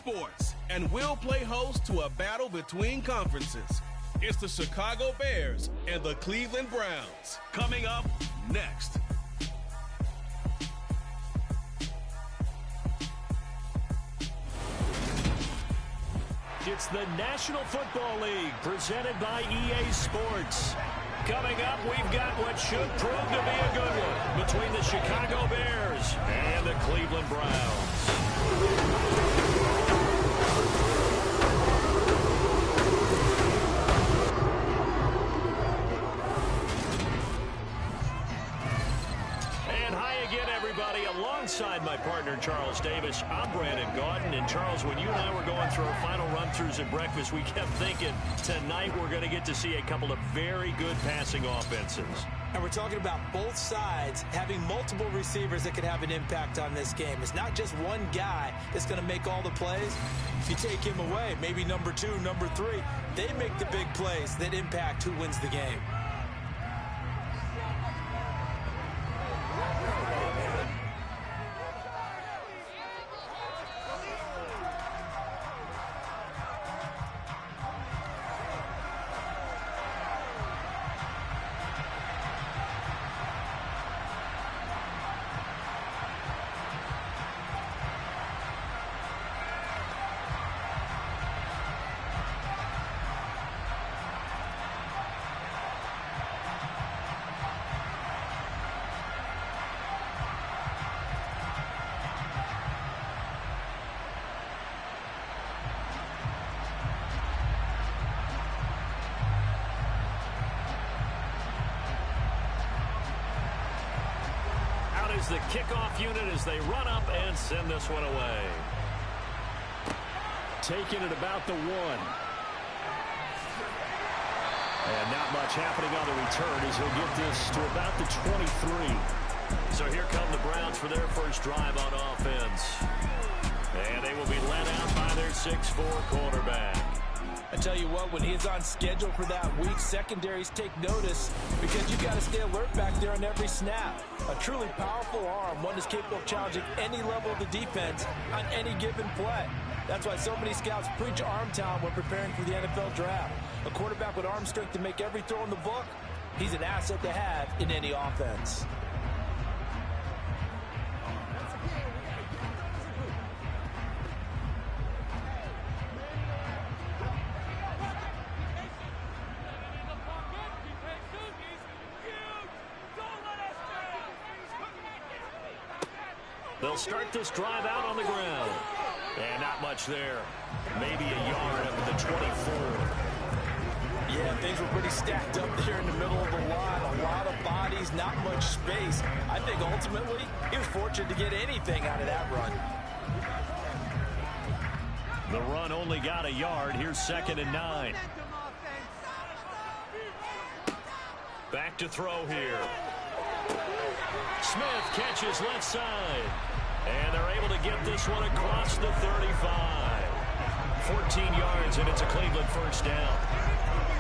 sports, and we'll play host to a battle between conferences. It's the Chicago Bears and the Cleveland Browns. Coming up next. It's the National Football League presented by EA Sports. Coming up, we've got what should prove to be a good one between the Chicago Bears and the Cleveland Browns. Alongside my partner, Charles Davis, I'm Brandon Gaudin. And Charles, when you and I were going through our final run-throughs at breakfast, we kept thinking tonight we're going to get to see a couple of very good passing offenses. And we're talking about both sides having multiple receivers that could have an impact on this game. It's not just one guy that's going to make all the plays. If you take him away, maybe number 2, number 3, they make the big plays that impact who wins the game. The kickoff unit as they run up and send this one away. Taking it about the 1. And not much happening on the return as he'll get this to about the 23. So here come the Browns for their first drive on offense. And they will be led out by their 6'4 quarterback. I tell you what, when he's on schedule for that week, secondaries take notice because you've got to stay alert back there on every snap. A truly powerful arm, one that's capable of challenging any level of the defense on any given play. That's why so many scouts preach arm talent when preparing for the NFL draft. A quarterback with arm strength to make every throw in the book, he's an asset to have in any offense. They'll start this drive out on the ground. And not much there. Maybe a yard up to the 24. Yeah, things were pretty stacked up there in the middle of the line. A lot of bodies, not much space. I think ultimately he was fortunate to get anything out of that run. The run only got a yard. Here's 2nd and 9. Back to throw here. Smith catches left side. And they're able to get this one across the 35. 14 yards, and it's a Cleveland first down.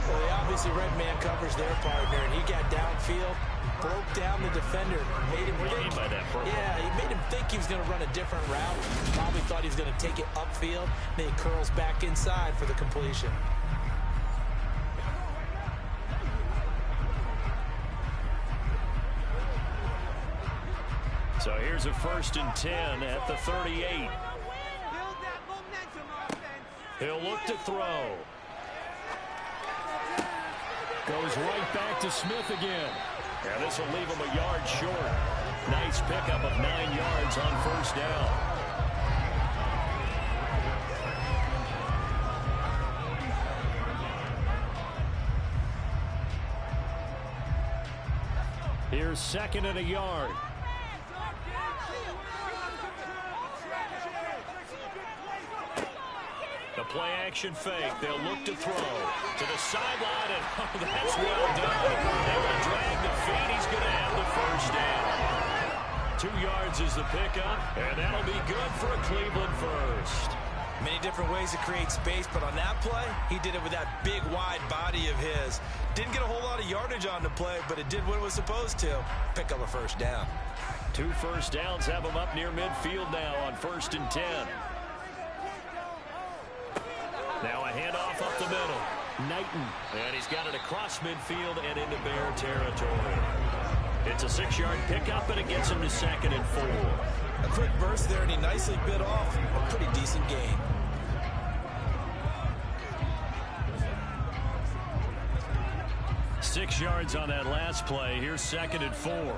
Well, they obviously red man covers their partner, and he got downfield, broke down the defender, made him think. What do you mean by that, bro? Yeah, he made him think he was going to run a different route. Probably thought he was going to take it upfield. Then he curls back inside for the completion. So here's a 1st and 10 at the 38. He'll look to throw. Goes right back to Smith again. And this will leave him a yard short. Nice pickup of 9 yards on 1st down. Here's 2nd and a yard. The play-action fake. They'll look to throw to the sideline, and oh, that's well done. They will drag the feet. He's going to have the first down. 2 yards is the pickup, and that'll be good for a Cleveland first. Many different ways to create space, but on that play, he did it with that big, wide body of his. Didn't get a whole lot of yardage on the play, but it did what it was supposed to. Pick up a first down. 2 first downs have him up near midfield now on 1st and 10. Knighton. And he's got it across midfield and into Bear territory. It's a 6-yard pickup, and it gets him to 2nd and 4. A quick burst there, and he nicely bit off a pretty decent gain. Six yards on that last play. Here's 2nd and 4.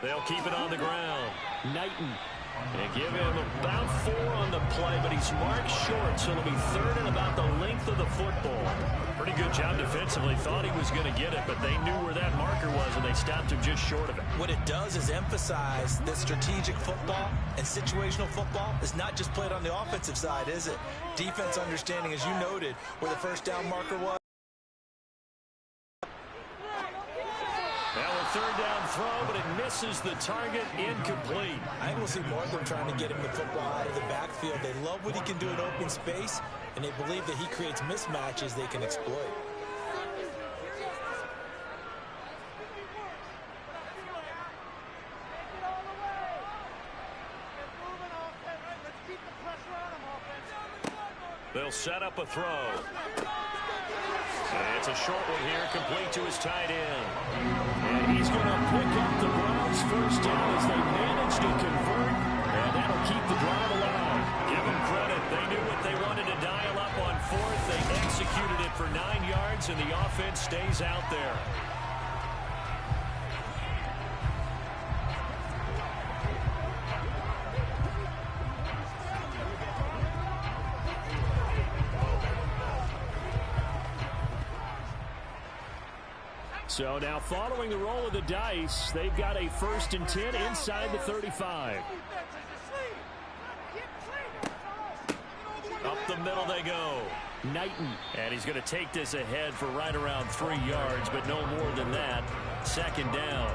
They'll keep it on the ground. Knighton. They give him about 4 on the play, but he's marked short, so it'll be 3rd and about the length of the football. Pretty good job defensively. Thought he was going to get it, but they knew where that marker was, and they stopped him just short of it. What it does is emphasize that strategic football and situational football is not just played on the offensive side, is it? Defense understanding, as you noted, where the first down marker was. Now a 3rd down throw, but it misses the target, incomplete. I think we'll see more of them trying to get him the football out of the backfield. They love what he can do in open space, and they believe that he creates mismatches they can exploit. They'll set up a throw. And it's a short one here, complete to his tight end. And he's going to pick up the Browns' first down as they manage to convert, and that'll keep the drive alive. Give them credit. They knew what they wanted to dial up on 4th. They executed it for 9 yards, and the offense stays out there. So now following the roll of the dice, they've got a 1st and 10 inside the 35. Up the middle they go. Knighton. And he's going to take this ahead for right around 3 yards, but no more than that. 2nd down.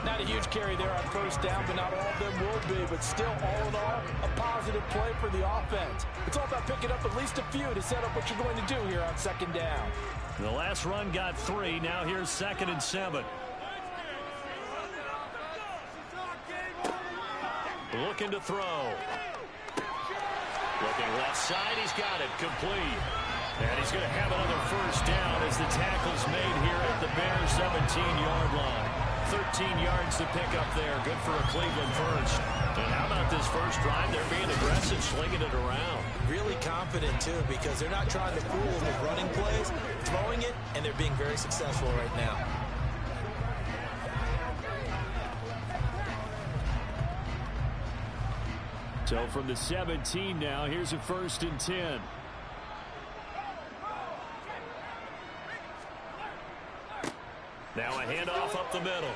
Not a huge carry there on 1st down, but not all of them will be. But still, all in all, a positive play for the offense. It's all about picking up at least a few to set up what you're going to do here on 2nd down. The last run got 3. Now here's 2nd and 7. Looking to throw. Looking left side. He's got it. Complete. And he's going to have another 1st down as the tackle's made here at the Bears' 17-yard line. 13 yards to pick up there. Good for a Cleveland first. And how about this first drive? They're being aggressive, slinging it around. Really confident, too, because they're not trying to fool them with running plays, throwing it, and they're being very successful right now. So from the 17 now, here's a 1st and 10. Now a handoff up the middle.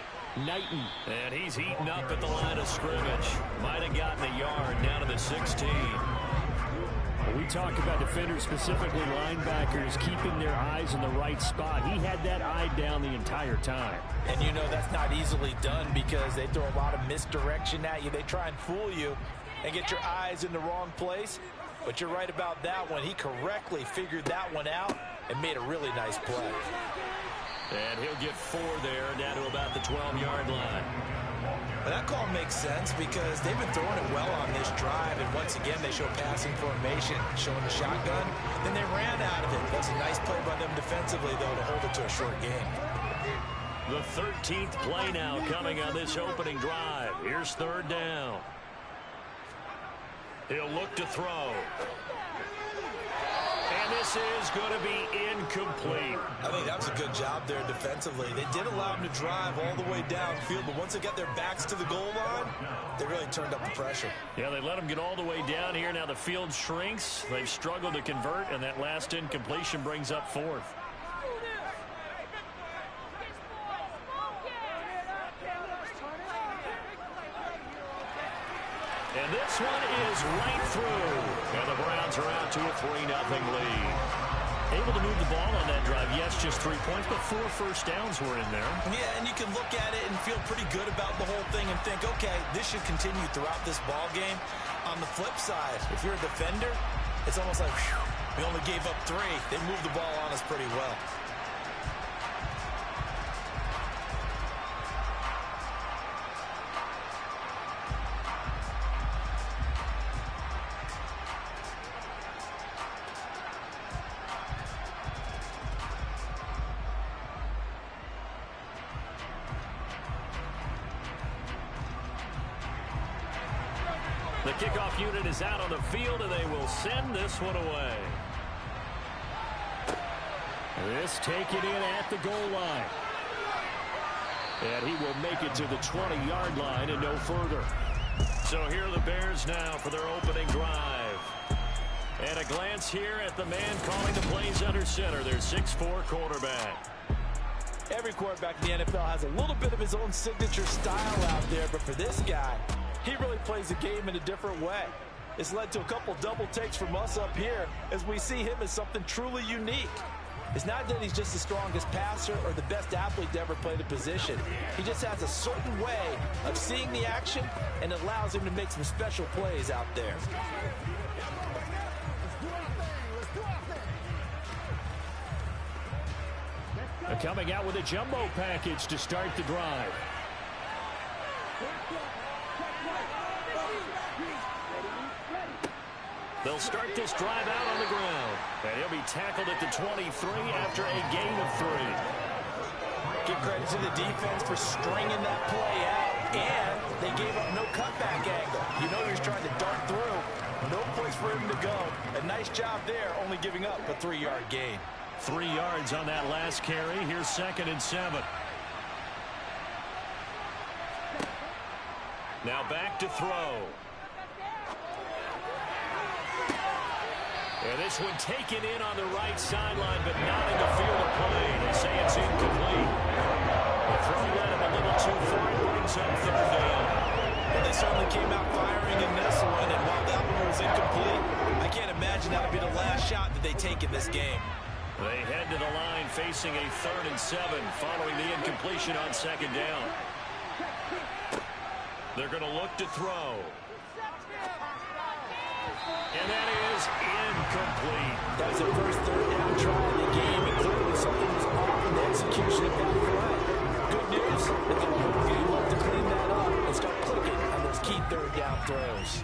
Knighton. And he's heating up at the line of scrimmage. Might have gotten a yard down to the 16. We talk about defenders, specifically linebackers, keeping their eyes in the right spot. He had that eye down the entire time. And you know that's not easily done because they throw a lot of misdirection at you. They try and fool you and get your eyes in the wrong place. But you're right about that one. He correctly figured that one out and made a really nice play. And he'll get 4 there, down to about the 12-yard line. Well, that call makes sense because they've been throwing it well on this drive, and once again they show passing formation, showing the shotgun. Then they ran out of it. That's a nice play by them defensively, though, to hold it to a short game. The 13th play now coming on this opening drive. Here's 3rd down. He'll look to throw. And this is going to be incomplete. I think that was a good job there defensively. They did allow them to drive all the way downfield, but once they got their backs to the goal line, they really turned up the pressure. Yeah, they let them get all the way down here. Now the field shrinks. They've struggled to convert, and that last incompletion brings up 4th. And this one is right through. And the Browns are out to a 3-0 lead. Able to move the ball on that drive. Yes, just 3 points, but 4 first downs were in there. Yeah, and you can look at it and feel pretty good about the whole thing and think, okay, this should continue throughout this ball game. On the flip side, if you're a defender, it's almost like, whew, we only gave up 3. They moved the ball on us pretty well. The kickoff unit is out on the field, and they will send this one away. This taken in at the goal line. And he will make it to the 20-yard line and no further. So here are the Bears now for their opening drive. And a glance here at the man calling the plays under center, their 6'4" quarterback. Every quarterback in the NFL has a little bit of his own signature style out there, but for this guy, he really plays the game in a different way. It's led to a couple double takes from us up here as we see him as something truly unique. It's not that he's just the strongest passer or the best athlete to ever play the position. He just has a certain way of seeing the action, and it allows him to make some special plays out there. Coming out with a jumbo package to start the drive. They'll start this drive out on the ground. And he'll be tackled at the 23 after a gain of 3. Give credit to the defense for stringing that play out. And they gave up no cutback angle. You know he was trying to dart through. No place for him to go. A nice job there, only giving up a 3-yard gain. 3 yards on that last carry. Here's 2nd and 7. Now back to throw. And this one taken in on the right sideline, but not in the field of play. They say it's incomplete. The throw led him a little too far. It brings up 3rd down. Well, they certainly came out firing in this one, and while that one was incomplete, I can't imagine that would be the last shot that they take in this game. They head to the line facing a 3rd and 7 following the incompletion on 2nd down. They're going to look to throw. And that is incomplete. That was their first 3rd down try of the game, and clearly something was off in the execution of that play. Good news, they've got a whole game left to clean that up and start clicking on those key 3rd down throws.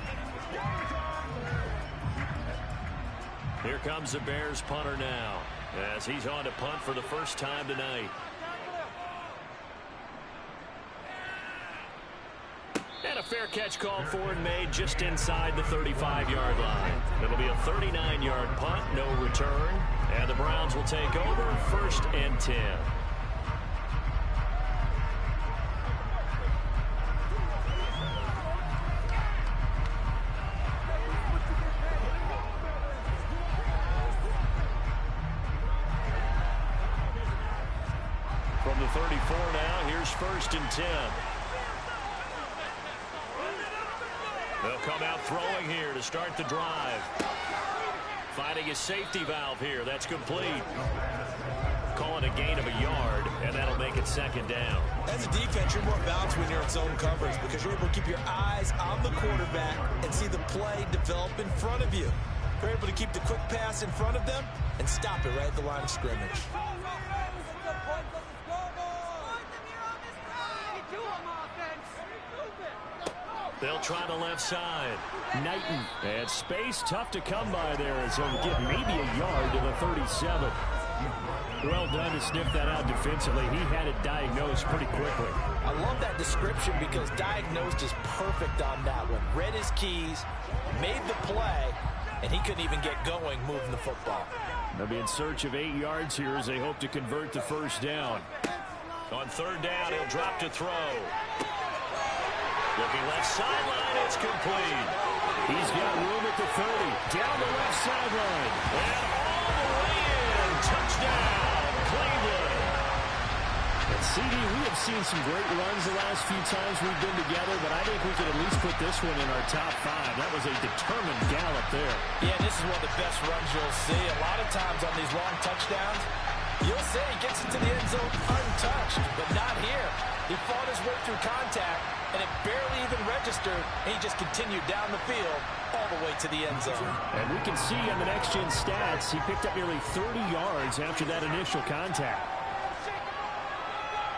Here comes the Bears punter now, as he's on to punt for the first time tonight. And a fair catch called for and made just inside the 35-yard line. It'll be a 39-yard punt, no return. And the Browns will take over 1st and 10. From the 34 now, here's 1st and 10. They'll come out throwing here to start the drive. Finding a safety valve here. That's complete. Call it a gain of a yard, and that'll make it 2nd down. As a defense, you're more balanced when you're in zone coverage because you're able to keep your eyes on the quarterback and see the play develop in front of you. You're able to keep the quick pass in front of them and stop it right at the line of scrimmage. They'll try the left side. Knighton. And space tough to come by there as he'll get maybe a yard to the 37. Well done to sniff that out defensively. He had it diagnosed pretty quickly. I love that description because diagnosed is perfect on that one. Read his keys, made the play, and he couldn't even get going moving the football. They'll be in search of 8 yards here as they hope to convert the 1st down. On 3rd down, he'll drop to throw. Looking left sideline, it's complete. He's got room at the 30. Down the left sideline. And all the way in. Touchdown, Cleveland. And CD, we have seen some great runs the last few times we've been together, but I think we could at least put this one in our top 5. That was a determined gallop there. Yeah, this is one of the best runs you'll see. A lot of times on these long touchdowns, you'll say he gets into the end zone untouched, but not here. He fought his way through contact, and it barely even registered, and he just continued down the field all the way to the end zone. And we can see on the next-gen stats, he picked up nearly 30 yards after that initial contact.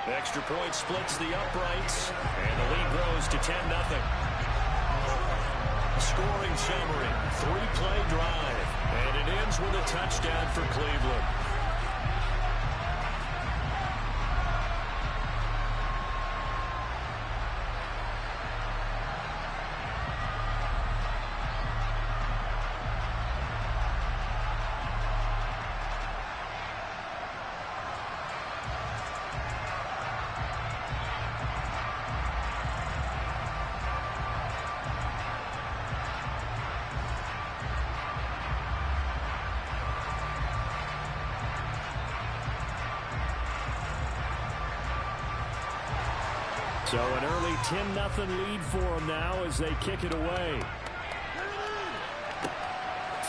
Extra point splits the uprights, and the lead grows to 10-0. Scoring summary, 3-play drive, and it ends with a touchdown for Cleveland. So an early 10-0 lead for them now as they kick it away.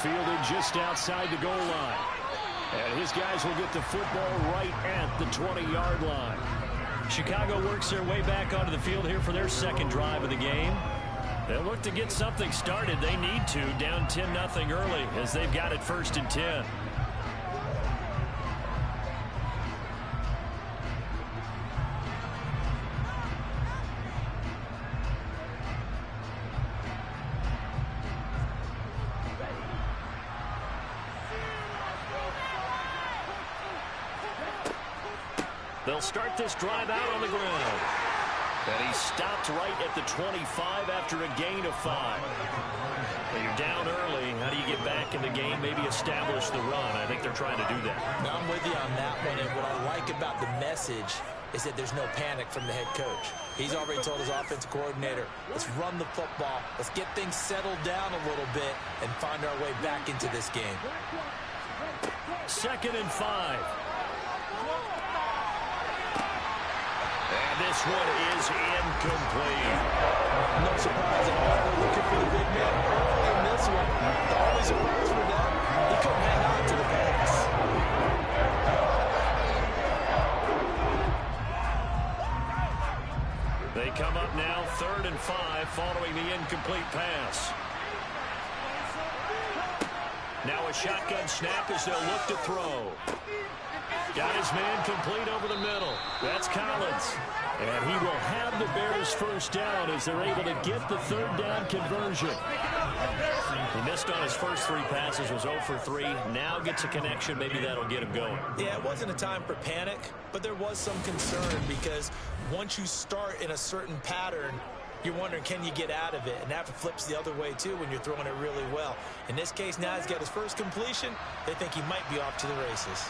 Fielded just outside the goal line. And his guys will get the football right at the 20-yard line. Chicago works their way back onto the field here for their second drive of the game. They'll look to get something started. They need to, down 10-0 early as they've got it 1st and 10. They'll start this drive out on the ground. And he stopped right at the 25 after a gain of 5. When you're down early, how do you get back in the game, maybe establish the run? I think they're trying to do that. Now, I'm with you on that one, and what I like about the message is that there's no panic from the head coach. He's already told his offensive coordinator, let's run the football, let's get things settled down a little bit and find our way back into this game. 2nd and 5. And this one is incomplete. No surprise at all. They're looking for the big man early in this one. The only surprise for them, he couldn't hang on to the pass. They come up now 3rd and 5 following the incomplete pass. Now a shotgun snap as they'll look to throw. Got his man complete over the middle. That's Collins. And he will have the Bears first down as they're able to get the 3rd down conversion. He missed on his first 3 passes, was 0 for 3. Now gets a connection. Maybe that'll get him going. Yeah, it wasn't a time for panic, but there was some concern because once you start in a certain pattern, you're wondering, can you get out of it? And that flips the other way, too, when you're throwing it really well. In this case, now he's got his first completion. They think he might be off to the races.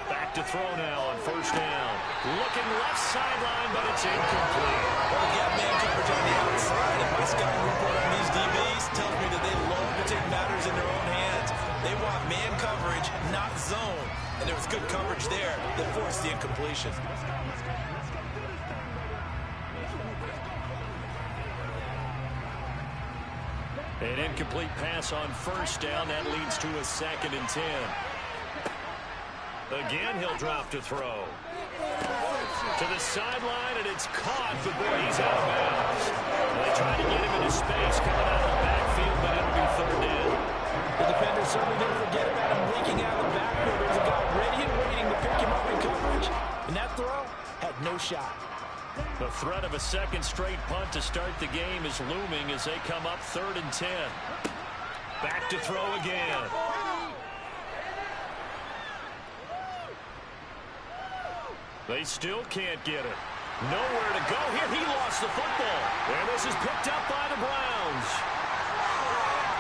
Back to throw now on 1st down. Looking left sideline, but it's incomplete. Well, you got man coverage on the outside, and my scouting report on these DBs tells me that they love to take matters in their own hands. They want man coverage, not zone. And there was good coverage there that forced the incompletion. An incomplete pass on 1st down. That leads to a 2nd and 10. Again, he'll drop to throw. To the sideline, and it's caught, but boy, he's out of bounds. They try to get him into space coming out of the backfield, but it'll be 3rd down. The defender certainly didn't forget about him leaking out of the backfield. There was a guy ready and waiting to pick him up in coverage, and that throw had no shot. The threat of a 2nd straight punt to start the game is looming as they come up 3rd and 10. Back to throw again. They still can't get it. Nowhere to go here. He lost the football. And this is picked up by the Browns.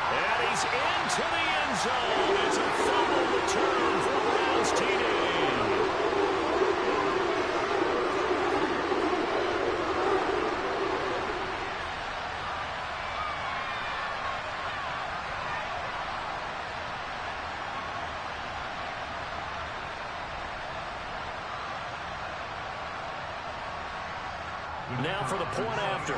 And he's into the end zone. It's a fumble return for the Browns TD. Now for the point after.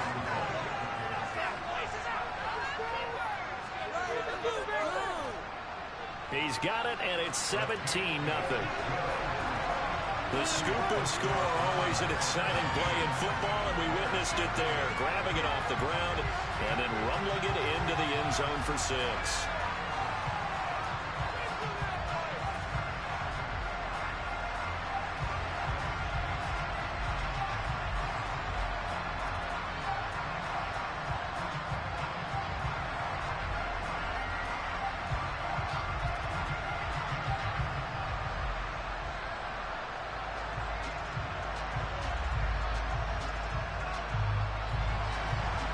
He's got it, and it's 17-0. The scoop and score are always an exciting play in football, and we witnessed it there. Grabbing it off the ground and then rumbling it into the end zone for 6.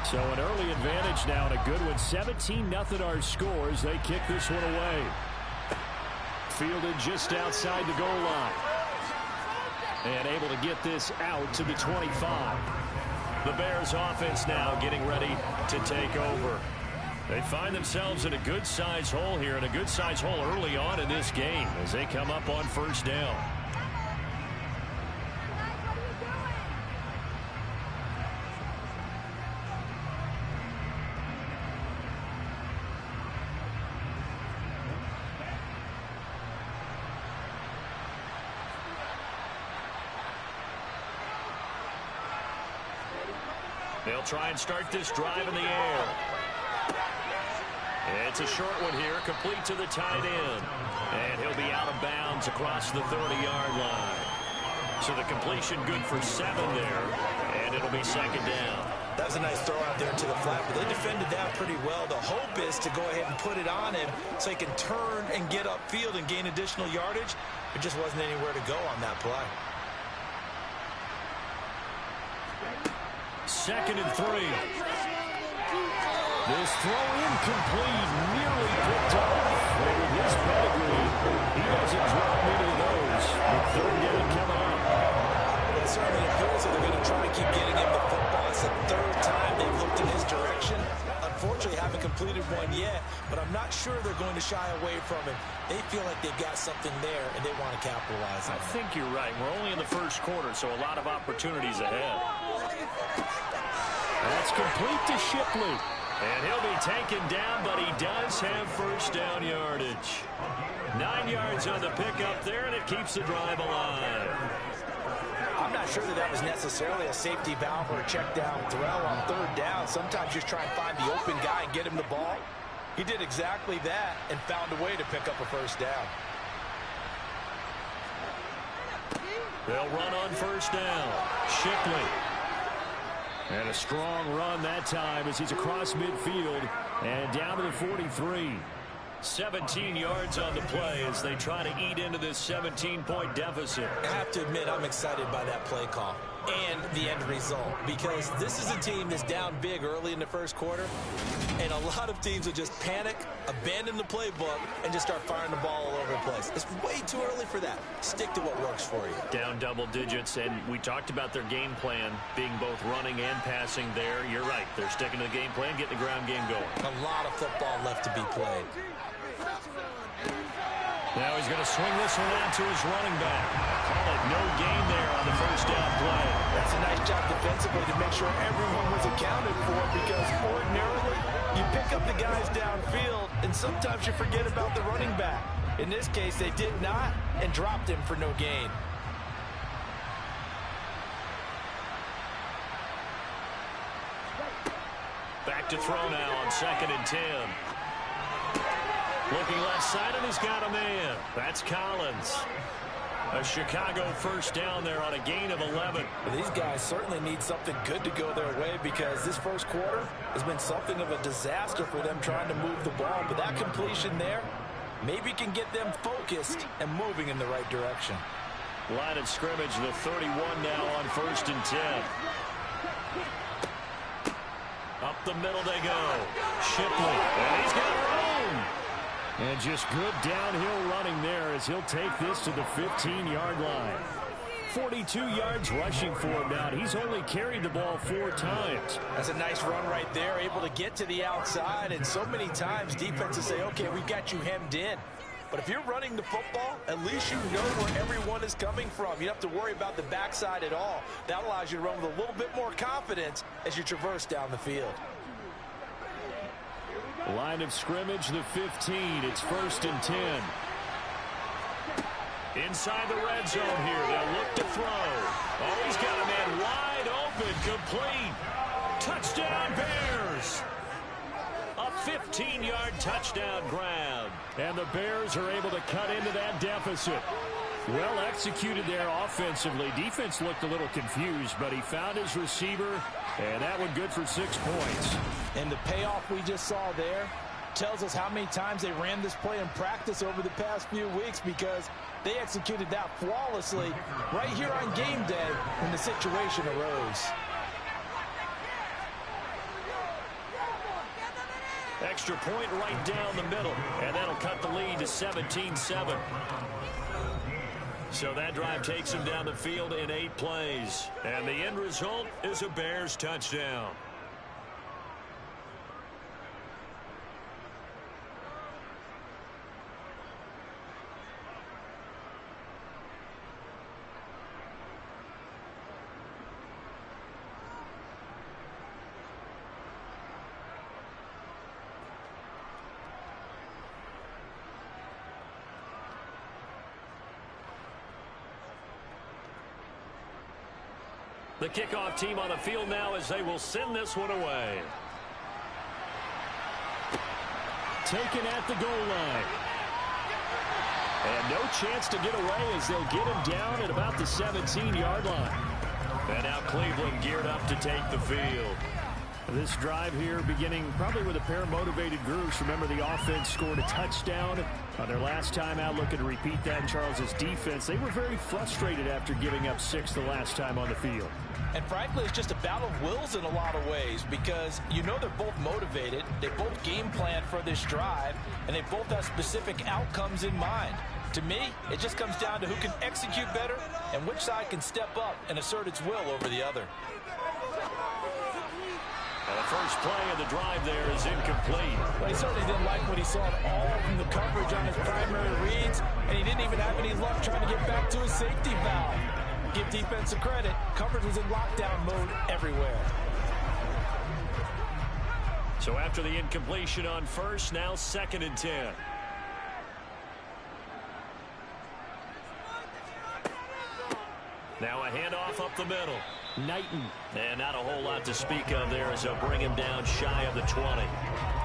So an early advantage now and a good one. 17-0 our scores. They kick this one away. Fielded just outside the goal line. And able to get this out to the 25. The Bears offense now getting ready to take over. They find themselves in a good-sized hole here, and a good-sized hole early on in this game as they come up on 1st down. They'll try and start this drive in the air. It's a short one here, complete to the tight end. And he'll be out of bounds across the 30-yard line. So the completion good for 7 there, and it'll be second down. That was a nice throw out there to the flat, but they defended that pretty well. The hope is to go ahead and put it on him so he can turn and get upfield and gain additional yardage. There just wasn't anywhere to go on that play. 2nd and 3. This throw incomplete, nearly picked off. And with his pedigree, he doesn't drop many of those. With 3rd down coming up. It certainly appears that they're going to try to keep getting him the football. It's the 3rd time they've looked in his direction. Unfortunately, haven't completed one yet, but I'm not sure they're going to shy away from it. They feel like they've got something there, and they want to capitalize on it. I think you're right. We're only in the first quarter, so a lot of opportunities ahead. That's complete to Shipley. And he'll be taken down, but he does have first down yardage. 9 yards on the pickup there, and it keeps the drive alive. I'm not sure that was necessarily a safety valve or a check down throw on 3rd down. Sometimes you just try and find the open guy and get him the ball. He did exactly that and found a way to pick up a first down. They'll run on first down. Shipley. And a strong run that time as he's across midfield and down to the 43. 17 yards on the play as they try to eat into this 17-point deficit. I have to admit, I'm excited by that play call and the end result, because this is a team that's down big early in the first quarter, and a lot of teams will just panic, abandon the playbook, and just start firing the ball all over the place. It's way too early for that. Stick to what works for you. Down double digits, and we talked about their game plan being both running and passing there. You're right. They're sticking to the game plan, getting the ground game going. A lot of football left to be played. Now he's going to swing this one out to his running back. Call it no gain there on the first down play. That's a nice job defensively to make sure everyone was accounted for, because ordinarily you pick up the guys downfield and sometimes you forget about the running back. In this case, they did not and dropped him for no gain. Back to throw now on 2nd and 10. Looking left side, and he's got a man. That's Collins. A Chicago first down there on a gain of 11. Well, these guys certainly need something good to go their way, because this first quarter has been something of a disaster for them trying to move the ball. But that completion there maybe can get them focused and moving in the right direction. Line of scrimmage, the 31 now on 1st and 10. Up the middle they go. Shipley, and he's got room. And just good downhill running there as he'll take this to the 15-yard line. 42 yards rushing for him now. He's only carried the ball 4 times. That's a nice run right there, able to get to the outside. And so many times defenses say, okay, we've got you hemmed in. But if you're running the football, at least you know where everyone is coming from. You don't have to worry about the backside at all. That allows you to run with a little bit more confidence as you traverse down the field. Line of scrimmage, the 15. It's 1st and 10. Inside the red zone here. They'll look to throw. Oh, he's got a man wide open. Complete. Touchdown, Bears. A 15-yard touchdown grab. And the Bears are able to cut into that deficit. Well executed there offensively. Defense looked a little confused, but he found his receiver, and that one good for 6 points. And the payoff we just saw there tells us how many times they ran this play in practice over the past few weeks, because they executed that flawlessly right here on game day when the situation arose. Extra point right down the middle, and that'll cut the lead to 17-7. So that drive takes him down the field in 8 plays. And the end result is a Bears touchdown. The kickoff team on the field now as they will send this one away. Taken at the goal line. And no chance to get away as they'll get him down at about the 17-yard line. And now Cleveland geared up to take the field. This drive here beginning probably with a pair of motivated groups. Remember, the offense scored a touchdown on their last time out. Looking to repeat that in Charles's defense. They were very frustrated after giving up 6 the last time on the field. And frankly, it's just a battle of wills in a lot of ways because you know they're both motivated. They both game plan for this drive, and they both have specific outcomes in mind. To me, it just comes down to who can execute better and which side can step up and assert its will over the other. And the first play of the drive there is incomplete. Well, he certainly didn't like what he saw at all from the coverage on his primary reads, and he didn't even have any luck trying to get back to his safety valve. Give defensive credit. Coverage was in lockdown mode everywhere. So after the incompletion on first, now 2nd and 10. Now a handoff up the middle. Knighton. And not a whole lot to speak of there as they'll bring him down shy of the 20.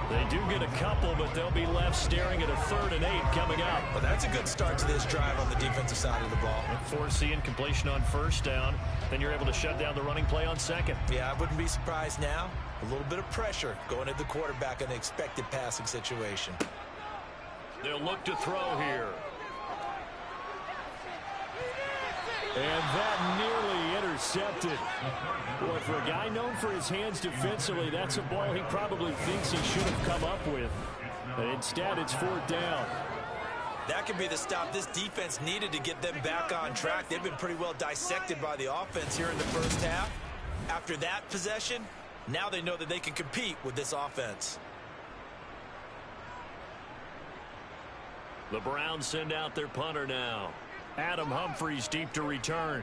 They do get a couple, but they'll be left staring at a 3rd and 8 coming up. Well, that's a good start to this drive on the defensive side of the ball. Force the incompletion on first down. Then you're able to shut down the running play on 2nd. Yeah, I wouldn't be surprised now. A little bit of pressure going at the quarterback in the expected passing situation. They'll look to throw here. And that nearly intercepted. Boy, for a guy known for his hands defensively, that's a ball he probably thinks he should have come up with. But instead, it's 4th down. That could be the stop this defense needed to get them back on track. They've been pretty well dissected by the offense here in the first half. After that possession, now they know that they can compete with this offense. The Browns send out their punter now. Adam Humphries deep to return.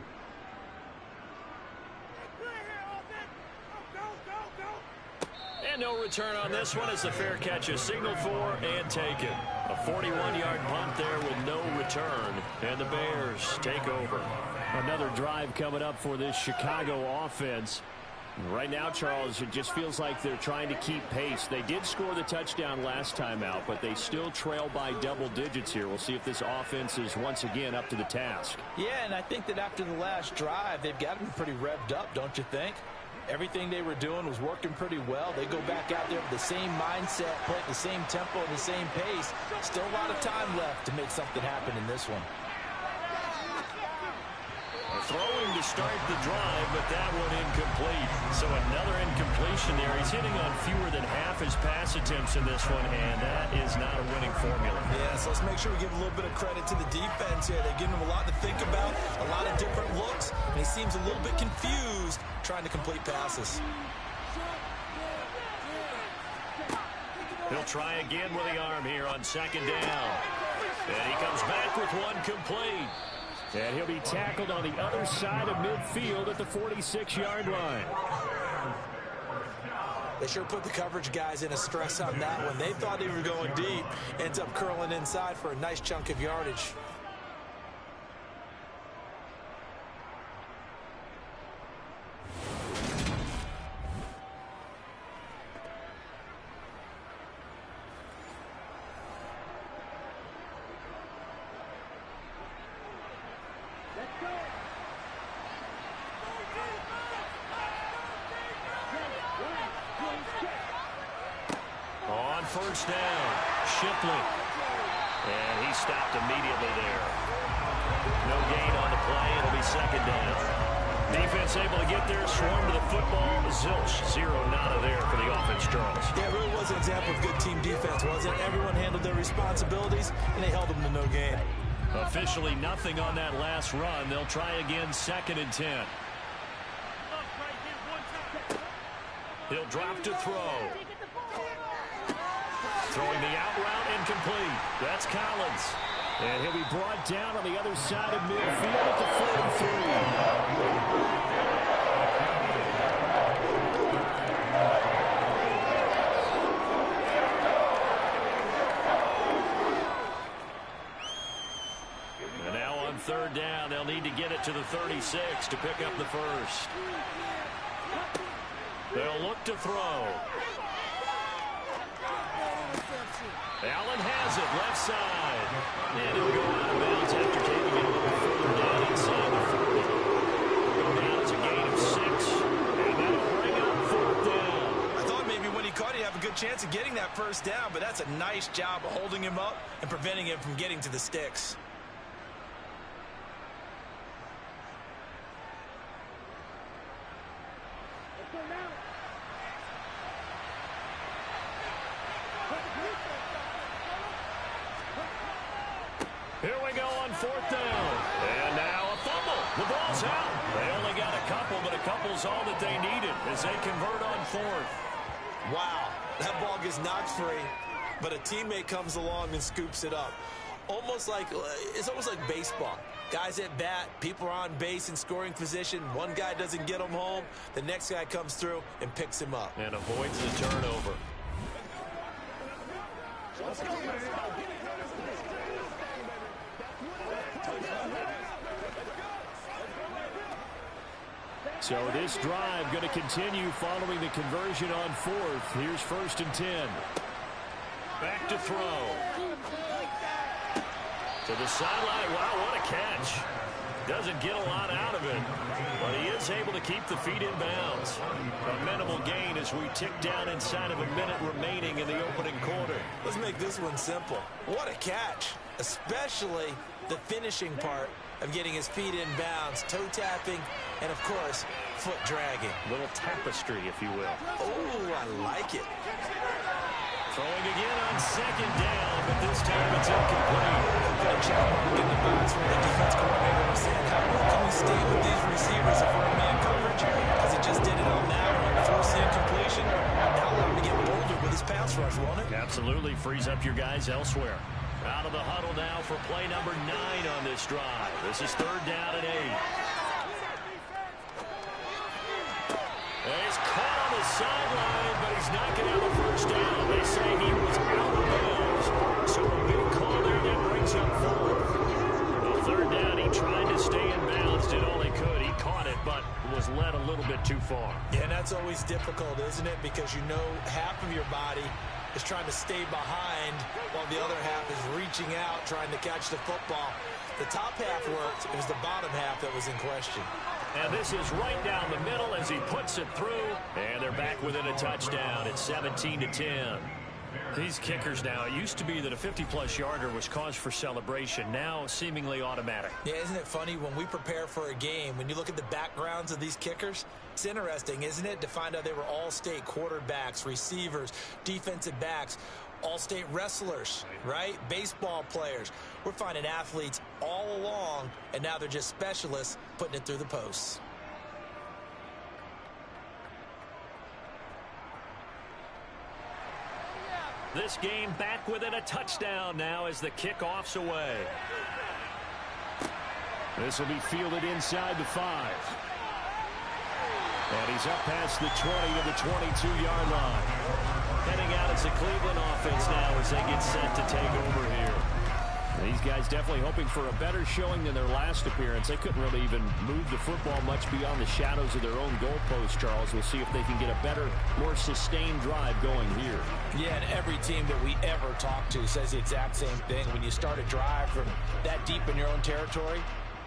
And no return on this one as the fair catch is signaled for and taken. A 41-yard punt there with no return. And the Bears take over. Another drive coming up for this Chicago offense. Right now, Charles, it just feels like they're trying to keep pace. They did score the touchdown last time out, but they still trail by double digits here. We'll see if this offense is once again up to the task. Yeah, and I think that after the last drive, they've got to be pretty revved up, don't you think? Everything they were doing was working pretty well. They go back out there with the same mindset, play at the same tempo and the same pace. Still a lot of time left to make something happen in this one. Throwing to start the drive, but that one incomplete. So another incompletion there. He's hitting on fewer than half his pass attempts in this one, and that is not a winning formula. Yeah, so let's make sure we give a little bit of credit to the defense here. They're giving him a lot to think about, a lot of different looks, and he seems a little bit confused trying to complete passes. He'll try again with the arm here on 2nd down. And he comes back with one complete. And he'll be tackled on the other side of midfield at the 46-yard line. They sure put the coverage guys in a stress on that one. They thought they were going deep. Ends up curling inside for a nice chunk of yardage. On first down, Shipley. And he stopped immediately there. No gain on the play. It'll be 2nd down. Defense able to get there, swarm to the football. Zilch, 0 nada there for the offense, Charles. Yeah, it really was an example of good team defense, wasn't it? Everyone handled their responsibilities, and they held them to no gain. Officially nothing on that last run. They'll try again, 2nd and 10. He'll drop to throw. Throwing the out route, incomplete. That's Collins. And he'll be brought down on the other side of midfield at the 43. they'll need to get it to the 36 to pick up the first. They'll look to throw. Allen has it, left side. And he'll go out of bounds after taking it a little further down inside the 40. Go down as a gain of 6. And that'll bring up 4th down. I thought maybe when he caught it, he'd have a good chance of getting that first down, but that's a nice job of holding him up and preventing him from getting to the sticks. Here we go on 4th down. And now a fumble. The ball's out. They only got a couple, but a couple's all that they needed as they convert on 4th. Wow, that ball gets knocked free, but a teammate comes along and scoops it up. It's almost like baseball. Guys at bat, people are on base in scoring position. One guy doesn't get him home. The next guy comes through and picks him up. And avoids the turnover. So this drive going to continue following the conversion on 4th. Here's 1st and 10. Back to throw. To the sideline. Wow, what a catch. Doesn't get a lot out of it, but he is able to keep the feet in bounds. A minimal gain as we tick down inside of a minute remaining in the opening quarter. Let's make this one simple. What a catch, especially the finishing part of getting his feet in bounds, toe tapping, and of course, foot dragging. Little tapestry, if you will. Oh, I like it. Throwing again on 2nd down, but this time it's incomplete. Got a check mark in the box from the defense coordinator was saying, how can we stay with these receivers if we're in man coverage? Because he just did it on that one, forcing incompletion. Now allow him to get bolder with his pass rush, won't it? Absolutely frees up your guys elsewhere. Out of the huddle now for play number 9 on this drive. This is 3rd down and 8. And he's caught on the sideline, but he's not going to have a first down. They say he was out of bounds. So a big call there that brings up 4th. Well, 3rd down, he tried to stay in bounds, did all he could. He caught it, but was led a little bit too far. Yeah, and that's always difficult, isn't it? Because you know half of your body is trying to stay behind while the other half is reaching out, trying to catch the football. The top half worked. It was the bottom half that was in question. And this is right down the middle as he puts it through. And they're back within a touchdown. It's 17-10. These kickers now, it used to be that a 50-plus yarder was cause for celebration. Now seemingly automatic. Yeah, isn't it funny when we prepare for a game, when you look at the backgrounds of these kickers, it's interesting, isn't it, to find out they were all-state quarterbacks, receivers, defensive backs, all-state wrestlers, right? Baseball players. We're finding athletes all along, and now they're just specialists putting it through the posts. This game back within a touchdown now as the kickoff's away. This will be fielded inside the 5. And he's up past the 20 to the 22-yard line. Heading out as the Cleveland offense now as they get set to take over here. These guys definitely hoping for a better showing than their last appearance. They couldn't really even move the football much beyond the shadows of their own goalpost, Charles. We'll see if they can get a better, more sustained drive going here. Yeah, and every team that we ever talk to says the exact same thing. When you start a drive from that deep in your own territory,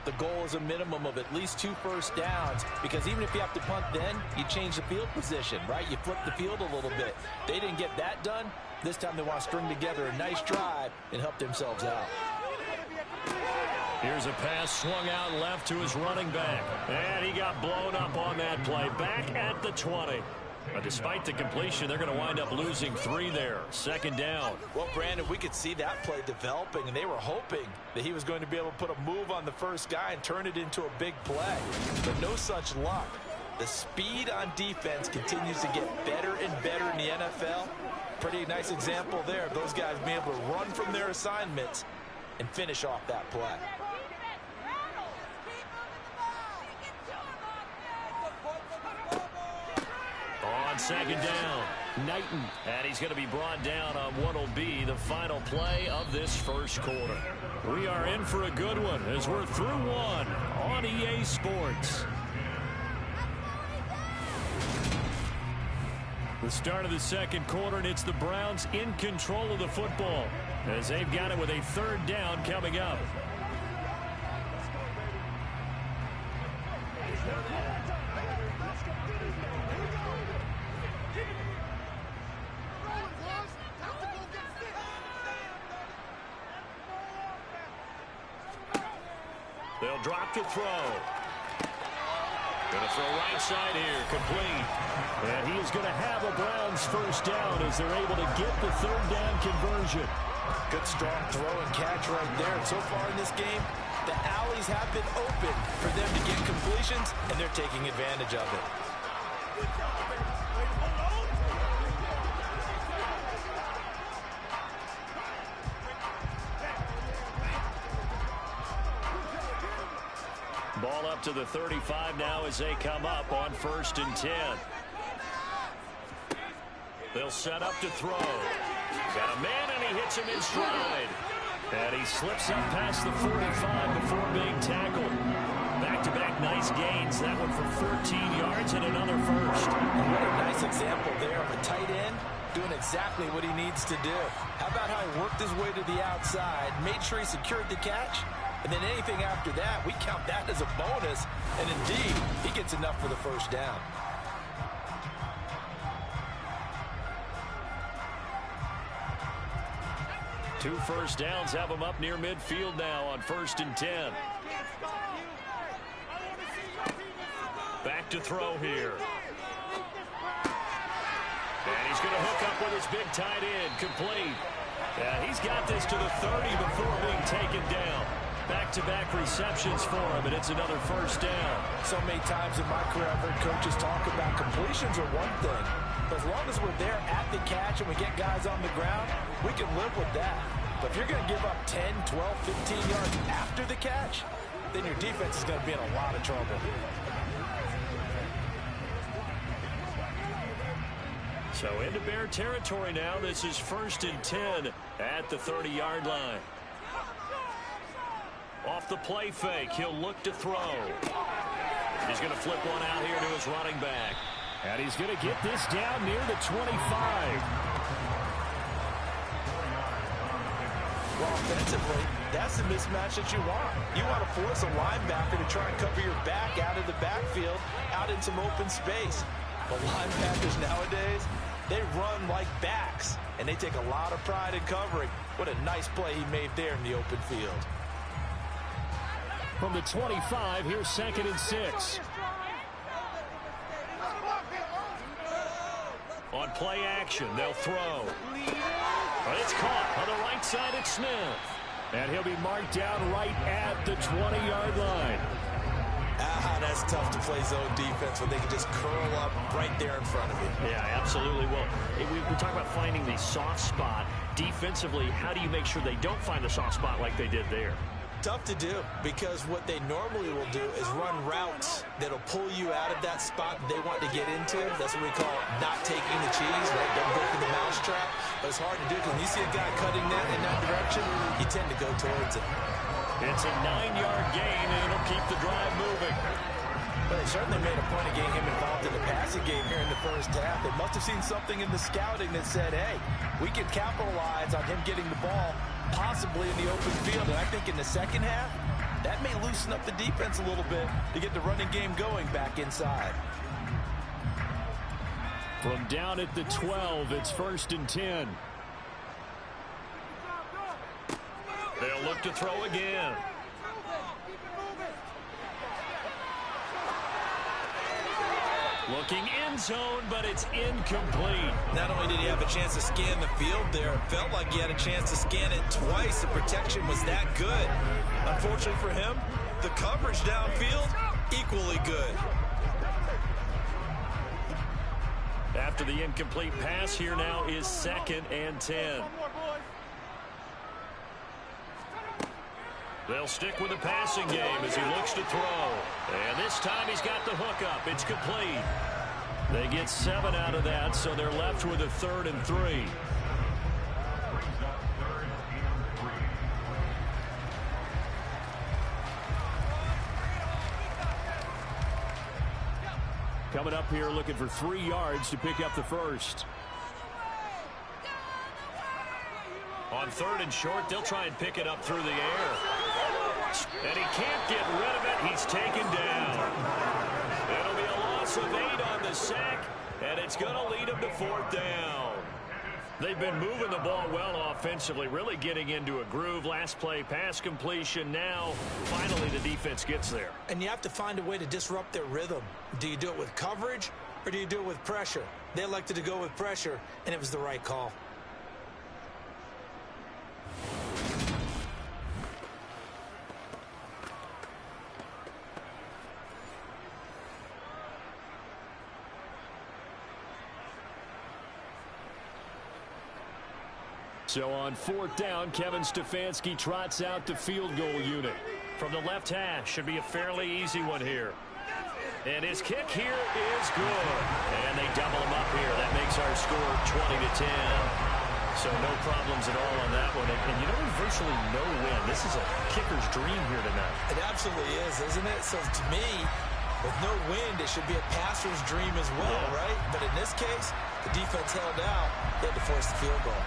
the goal is a minimum of at least 2 first downs, because even if you have to punt then, you change the field position, right? You flip the field a little bit. They didn't get that done. This time they want to string together a nice drive and help themselves out. Here's a pass swung out left to his running back. And he got blown up on that play. Back at the 20. But despite the completion, they're going to wind up losing 3 there. 2nd down. Well, Brandon, we could see that play developing, and they were hoping that he was going to be able to put a move on the first guy and turn it into a big play. But no such luck. The speed on defense continues to get better and better in the NFL. Pretty nice example there of those guys being able to run from their assignments and finish off that play. On 2nd down, Knighton. And he's going to be brought down on what will be the final play of this first quarter. We are in for a good one as we're through 1. on EA Sports. The start of the second quarter, and it's the Browns in control of the football as they've got it with a third down coming up. They'll drop to throw. Going to throw right side here, complete. And he is going to have a Browns first down as they're able to get the third down conversion. Good strong throw and catch right there. And so far in this game, the alleys have been open for them to get completions, and they're taking advantage of it. Ball up to the 35 now as they come up on 1st and 10. They'll set up to throw. Got a man, and he hits him in stride. And he slips up past the 45 before being tackled. Back-to-back nice gains. That one for 14 yards and another first. And what a nice example there of a tight end doing exactly what he needs to do. How about how he worked his way to the outside, made sure he secured the catch, and then anything after that, we count that as a bonus. And indeed, he gets enough for the first down. Two first downs have him up near midfield now on 1st and 10. Back to throw here. And he's going to hook up with his big tight end, complete. Yeah, he's got this to the 30 before being taken down. Back-to-back receptions for him, and it's another first down. So many times in my career, I've heard coaches talk about completions are one thing. But as long as we're there at the catch and we get guys on the ground, we can live with that. But if you're going to give up 10, 12, 15 yards after the catch, then your defense is going to be in a lot of trouble. So into Bear territory now. This is 1st and 10 at the 30-yard line. Off the play fake, he'll look to throw. He's going to flip one out here to his running back. And he's going to get this down near the 25. Well, offensively, that's the mismatch that you want. You want to force a linebacker to try and cover your back out of the backfield, out in some open space. But linebackers nowadays, they run like backs, and they take a lot of pride in covering. What a nice play he made there in the open field. From the 25, here's 2nd and 6. On play action, they'll throw. But it's caught on the right side at Smith. And he'll be marked down right at the 20-yard line. That's tough to play zone defense when they can just curl up right there in front of you. Yeah, absolutely. Well, we talk about finding the soft spot. Defensively, how do you make sure they don't find the soft spot like they did there? Tough to do, because what they normally will do is run routes that'll pull you out of that spot they want to get into. That's what we call not taking the cheese, right? Don't break the mousetrap. But it's hard to do because when you see a guy cutting that in that direction, you tend to go towards it. It's a 9-yard gain, and it'll keep the drive moving. But they certainly made a point of getting him involved in the passing game here in the first half. They must have seen something in the scouting that said, hey, we can capitalize on him getting the ball possibly in the open field. And I think in the second half, that may loosen up the defense a little bit to get the running game going back inside. From down at the 12, it's 1st and 10. They'll look to throw again. Looking end zone, but it's incomplete. Not only did he have a chance to scan the field there, it felt like he had a chance to scan it twice. The protection was that good. Unfortunately for him, the coverage downfield, equally good. After the incomplete pass, here now is 2nd and 10. They'll stick with the passing game as he looks to throw. And this time he's got the hookup. It's complete. They get 7 out of that, so they're left with a 3rd and 3. coming up here looking for 3 yards to pick up the first. On 3rd and short, they'll try and pick it up through the air. And he can't get rid of it. He's taken down. It'll be a loss of 8 on the sack, and it's going to lead him to 4th down. They've been moving the ball well offensively, really getting into a groove. Last play, pass completion. Now, finally, the defense gets there. And you have to find a way to disrupt their rhythm. Do you do it with coverage, or do you do it with pressure? They elected to go with pressure, and it was the right call. So on 4th down, Kevin Stefanski trots out the field goal unit. From the left hash, should be a fairly easy one here. And his kick here is good. And they double him up here. That makes our score 20-10. So no problems at all on that one. And you know, there's virtually no win. This is a kicker's dream here tonight. It absolutely is, isn't it? So to me, with no wind, it should be a passer's dream as well, right? But in this case, the defense held out. They had to force the field goal.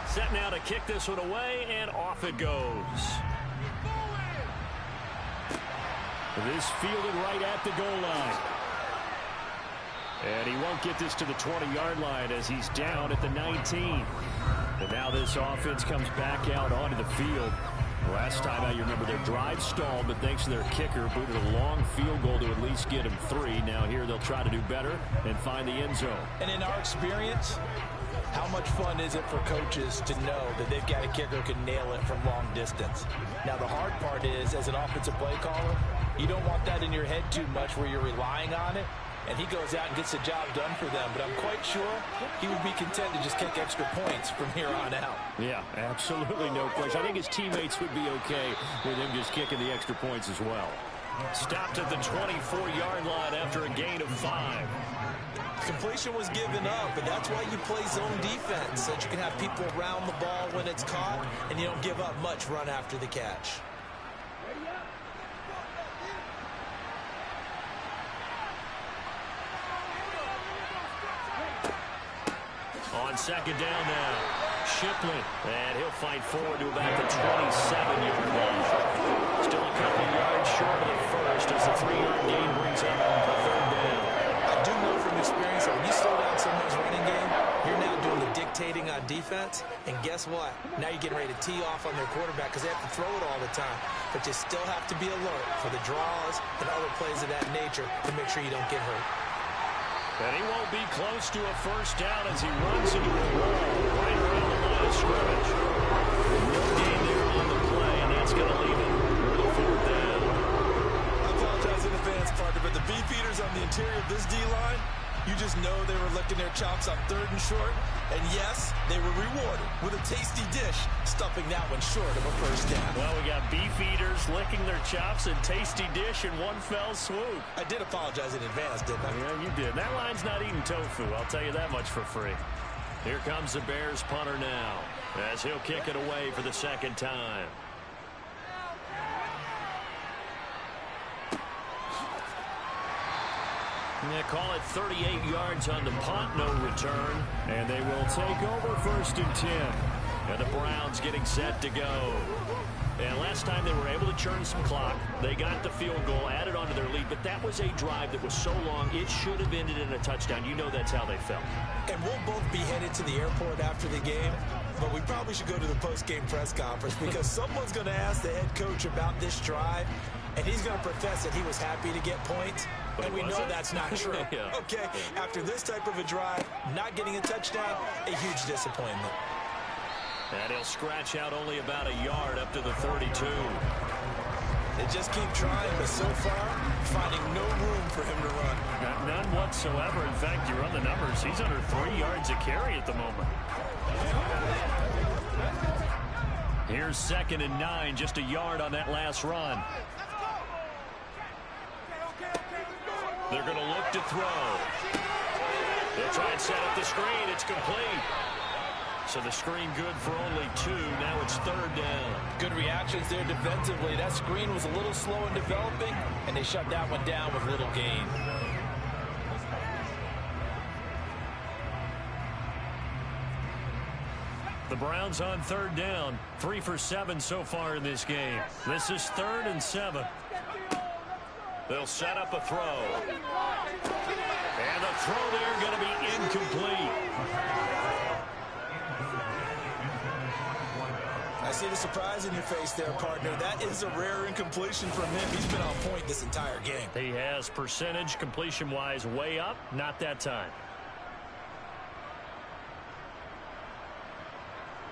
Set now to kick this one away, and off it goes. This fielded right at the goal line. And he won't get this to the 20-yard line as he's down at the 19. And now this offense comes back out onto the field. Last time out, you remember their drive stalled, but thanks to their kicker, booted a long field goal to at least get him 3. Now here they'll try to do better and find the end zone. And in our experience, how much fun is it for coaches to know that they've got a kicker who can nail it from long distance? Now, the hard part is, as an offensive play caller, you don't want that in your head too much where you're relying on it, and he goes out and gets the job done for them. But I'm quite sure he would be content to just kick extra points from here on out. Yeah, absolutely no question. I think his teammates would be okay with him just kicking the extra points as well. Stopped at the 24-yard line after a gain of 5. Completion was given up, but that's why you play zone defense, so that you can have people around the ball when it's caught, and you don't give up much run after the catch. On 2nd down now, Shipley, and he'll fight forward to about the 27-yard line. Still a couple yards short of the first as the 3-yard gain brings up a 3rd down. I do know from experience that when you slow down someone's running game, you're now doing the dictating on defense, and guess what? Now you're getting ready to tee off on their quarterback because they have to throw it all the time. But you still have to be alert for the draws and other plays of that nature to make sure you don't get hurt. And he won't be close to a first down as he runs into a wall right around the line of scrimmage. No gain there on the play, and that's going to leave him with a 4th down. I apologize in advance, partner, but the beefeaters on the interior of this D-line, you just know they were licking their chops on 3rd and short. And yes, they were rewarded with a tasty dish, stuffing that one short of a first down. Well, we got beef eaters licking their chops and tasty dish in one fell swoop. I did apologize in advance, didn't I? Yeah, you did. That line's not eating tofu, I'll tell you that much for free. Here comes the Bears punter now as he'll kick it away for the 2nd time. They call it 38 yards on the punt, no return. And they will take over 1st and 10. And the Browns getting set to go. And last time they were able to churn some clock. They got the field goal, added on to their lead. But that was a drive that was so long, it should have ended in a touchdown. You know that's how they felt. And we'll both be headed to the airport after the game. But we probably should go to the post-game press conference because someone's going to ask the head coach about this drive. And he's going to profess that he was happy to get points. And we know that's not true. Yeah. Okay, after this type of a drive, not getting a touchdown, a huge disappointment. And he'll scratch out only about a yard up to the 32. They just keep trying, but so far, finding no room for him to run. None whatsoever. In fact, you run the numbers. He's under 3 yards a carry at the moment. Here's 2nd and 9, just a yard on that last run. They're going to look to throw. They'll try and set up the screen. It's complete. So the screen good for only 2. Now it's 3rd down. Good reactions there defensively. That screen was a little slow in developing, and they shut that one down with little gain. The Browns on 3rd down. 3 for 7 so far in this game. This is 3rd and 7. They'll set up a throw. And the throw there going to be incomplete. I see the surprise in your face there, partner. That is a rare incompletion from him. He's been on point this entire game. He has percentage completion-wise way up. Not that time.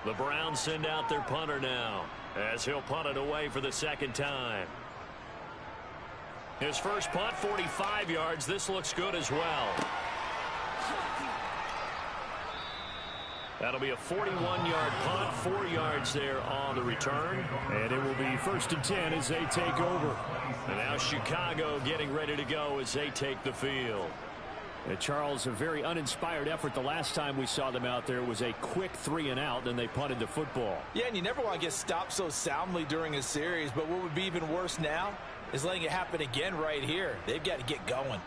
The Browns send out their punter now as he'll punt it away for the 2nd time. His first punt, 45 yards. This looks good as well. That'll be a 41-yard punt, 4 yards there on the return. And it will be 1st and 10 as they take over. And now Chicago getting ready to go as they take the field. Charles, a very uninspired effort the last time we saw them out there. It was a quick 3 and out, then they punted the football. Yeah, and you never want to get stopped so soundly during a series, but what would be even worse now is letting it happen again right here. They've got to get going.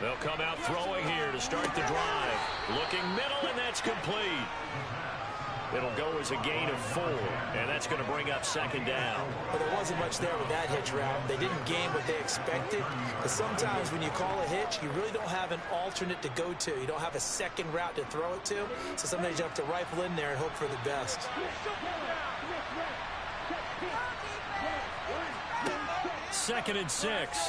They'll come out throwing here to start the drive. Looking middle, and that's complete. It'll go as a gain of 4, and that's going to bring up 2nd down. But there wasn't much there with that hitch route. They didn't gain what they expected. But sometimes when you call a hitch, you really don't have an alternate to go to. You don't have a second route to throw it to. So sometimes you have to rifle in there and hope for the best. 2nd and 6.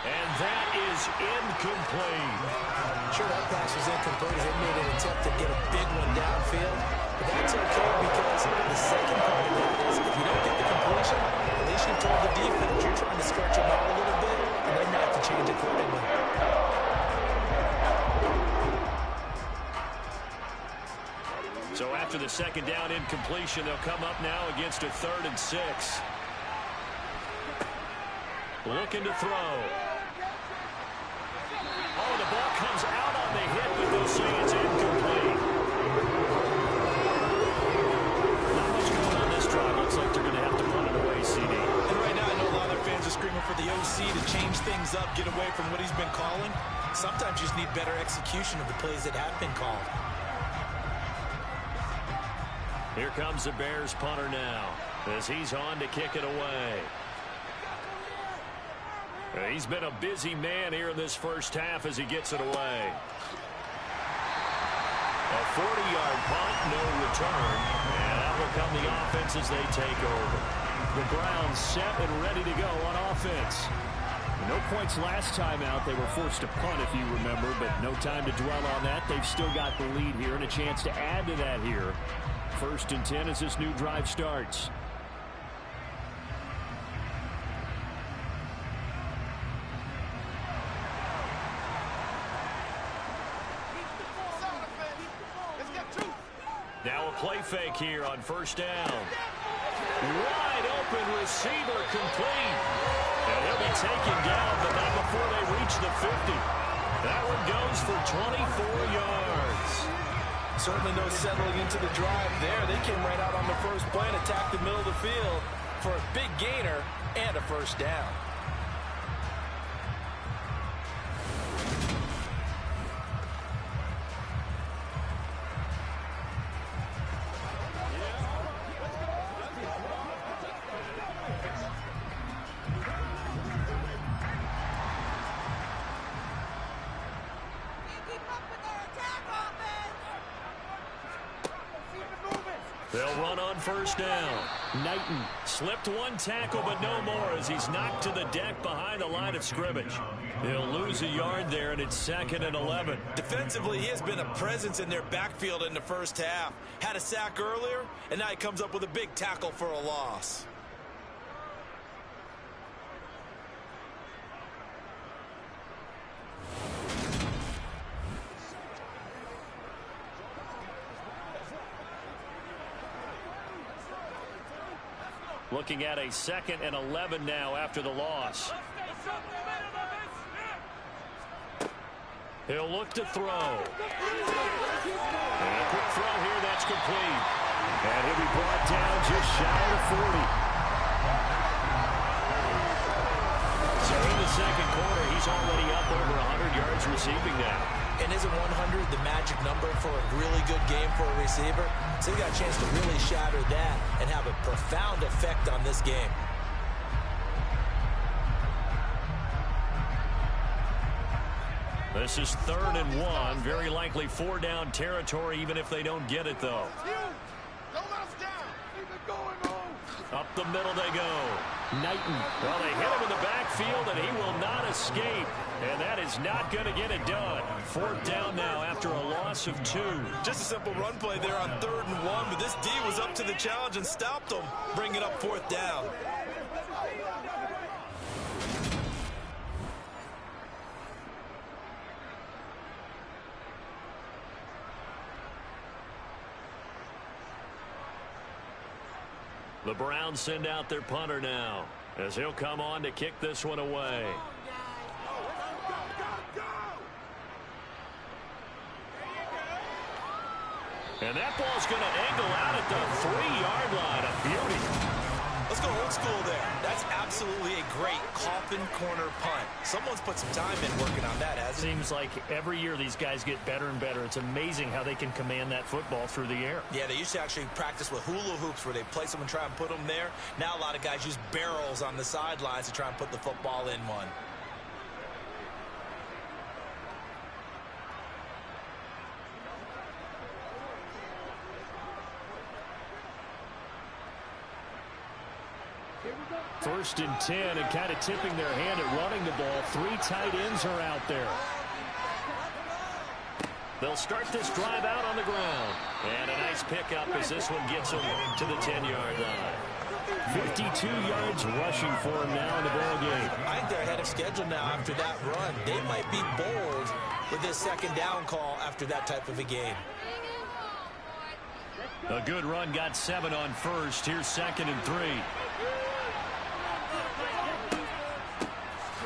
And that is incomplete. Sure, that pass was incomplete as they made an attempt to get a big one downfield. But that's okay because the second part of that is if you don't get the completion, at least you've told the defense you're trying to stretch them out a little bit, and they might have to change accordingly. So after the 2nd down incompletion, they'll come up now against a 3rd and 6. Looking to throw. Oh, the ball comes out on the hit, but they'll say it's incomplete. Not much going on this drive. Looks like they're going to have to punt it away, CD. And right now, I know a lot of their fans are screaming for the OC to change things up, get away from what he's been calling. Sometimes you just need better execution of the plays that have been called. Here comes the Bears punter now as he's on to kick it away. He's been a busy man here in this first half as he gets it away. A 40-yard punt, no return. And that will come the offense as they take over. The Browns set and ready to go on offense. No points last time out. They were forced to punt, if you remember, but no time to dwell on that. They've still got the lead here and a chance to add to that here. 1st and 10 as this new drive starts. Now a play fake here on 1st down. Wide open receiver complete. And he'll be taken down, but not before they reach the 50. That one goes for 24 yards. Certainly no settling into the drive there. They came right out on the first play and attacked the middle of the field for a big gainer and a 1st down. They'll run on 1st down. Knighton Slipped one tackle, but no more as he's knocked to the deck behind the line of scrimmage. He'll lose a yard there, and it's 2nd and 11. Defensively, he has been a presence in their backfield in the first half. Had a sack earlier, and now he comes up with a big tackle for a loss. Looking at a 2nd and 11 now after the loss. He'll look to throw. And a quick throw here, that's complete. And he'll be brought down just shy of 40. So in the second quarter, he's already up over 100 yards receiving now. And isn't 100 the magic number for a really good game for a receiver? So he got a chance to really shatter that and have a profound effect on this game. This is 3rd and 1. Very likely 4-down territory, even if they don't get it, though. Up the middle they go. Knighton. Well, they hit him in the backfield, and he will not escape. And that is not going to get it done. 4th down now after a loss of 2. Just a simple run play there on 3rd and 1, but this D was up to the challenge and stopped them, bringing up 4th down. The Browns send out their punter now, as he'll come on to kick this one away. And that ball's going to angle out at the 3-yard line. A beauty. Let's go old school there. That's absolutely a great coffin corner punt. Someone's put some time in working on that, hasn't it? Seems like every year these guys get better and better. It's amazing how they can command that football through the air. Yeah, they used to actually practice with hula hoops where they place them and try and put them there. Now a lot of guys use barrels on the sidelines to try and put the football in one. First and 10, and kind of tipping their hand at running the ball. 3 tight ends are out there. They'll start this drive out on the ground. And a nice pickup as this one gets them to the 10-yard line. 52 yards rushing for him now in the ball game. I think they're ahead of schedule now after that run. They might be bold with this 2nd down call after that type of a game. A good run, got 7 on first. Here's 2nd and 3.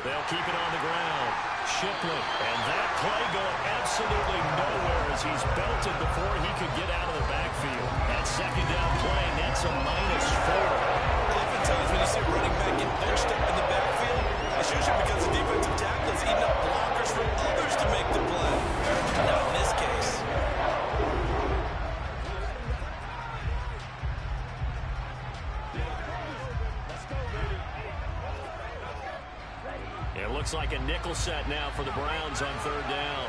They'll keep it on the ground. Shipley. And that play going absolutely nowhere as he's belted before he could get out of the backfield. That 2nd down play, that's a -4. Oftentimes when you see a running back get bunched up in the backfield, it's usually because the defensive tackle is eating up blockers for others to make the play. Not in this case. It looks like a nickel set now for the Browns on 3rd down.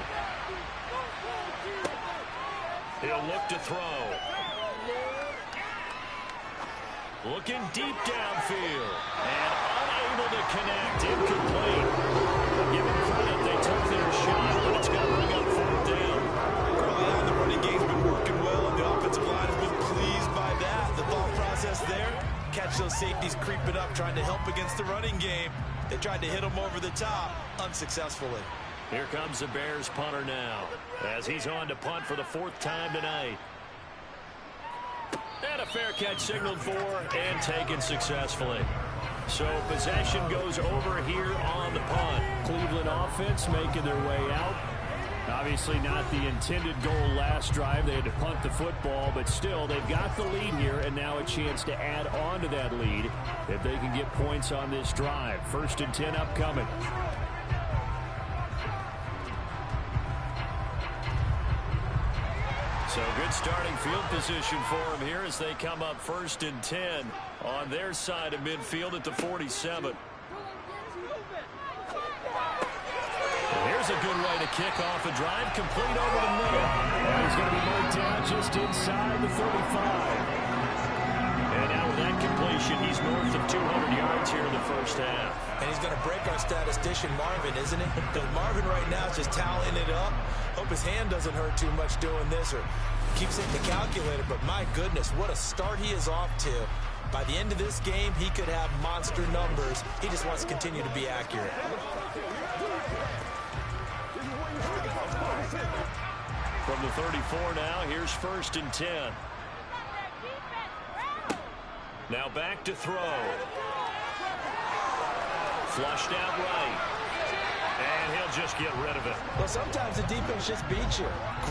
He'll look to throw. Looking deep downfield. And unable to connect. Incomplete. Give them credit. They took their shot, but it's going to bring up 4th down. Early on, the running game's been working well, and the offensive line has been pleased by that. The thought process there, catch those safeties creeping up, trying to help against the running game. They tried to hit him over the top, unsuccessfully. Here comes the Bears punter now, as he's on to punt for the 4th time tonight. And a fair catch signaled for and taken successfully. So possession goes over here on the punt. Cleveland offense making their way out. Obviously not the intended goal last drive. They had to punt the football, but still they've got the lead here, and now a chance to add on to that lead if they can get points on this drive. 1st and 10 upcoming. So good starting field position for them here as they come up 1st and 10 on their side of midfield at the 47. Here's a good way to kick off a drive, complete over the middle. And he's going to be marked down just inside the 35. And now with that completion, he's north of 200 yards here in the 1st half. And he's going to break our statistician Marvin, isn't he? Because Marvin right now is just tallying it up. Hope his hand doesn't hurt too much doing this or keeps hitting the calculator. But my goodness, what a start he is off to. By the end of this game, he could have monster numbers. He just wants to continue to be accurate. From the 34 now, here's 1st and 10. Now back to throw. Flushed out right. And he'll just get rid of it. Well, sometimes the defense just beats you.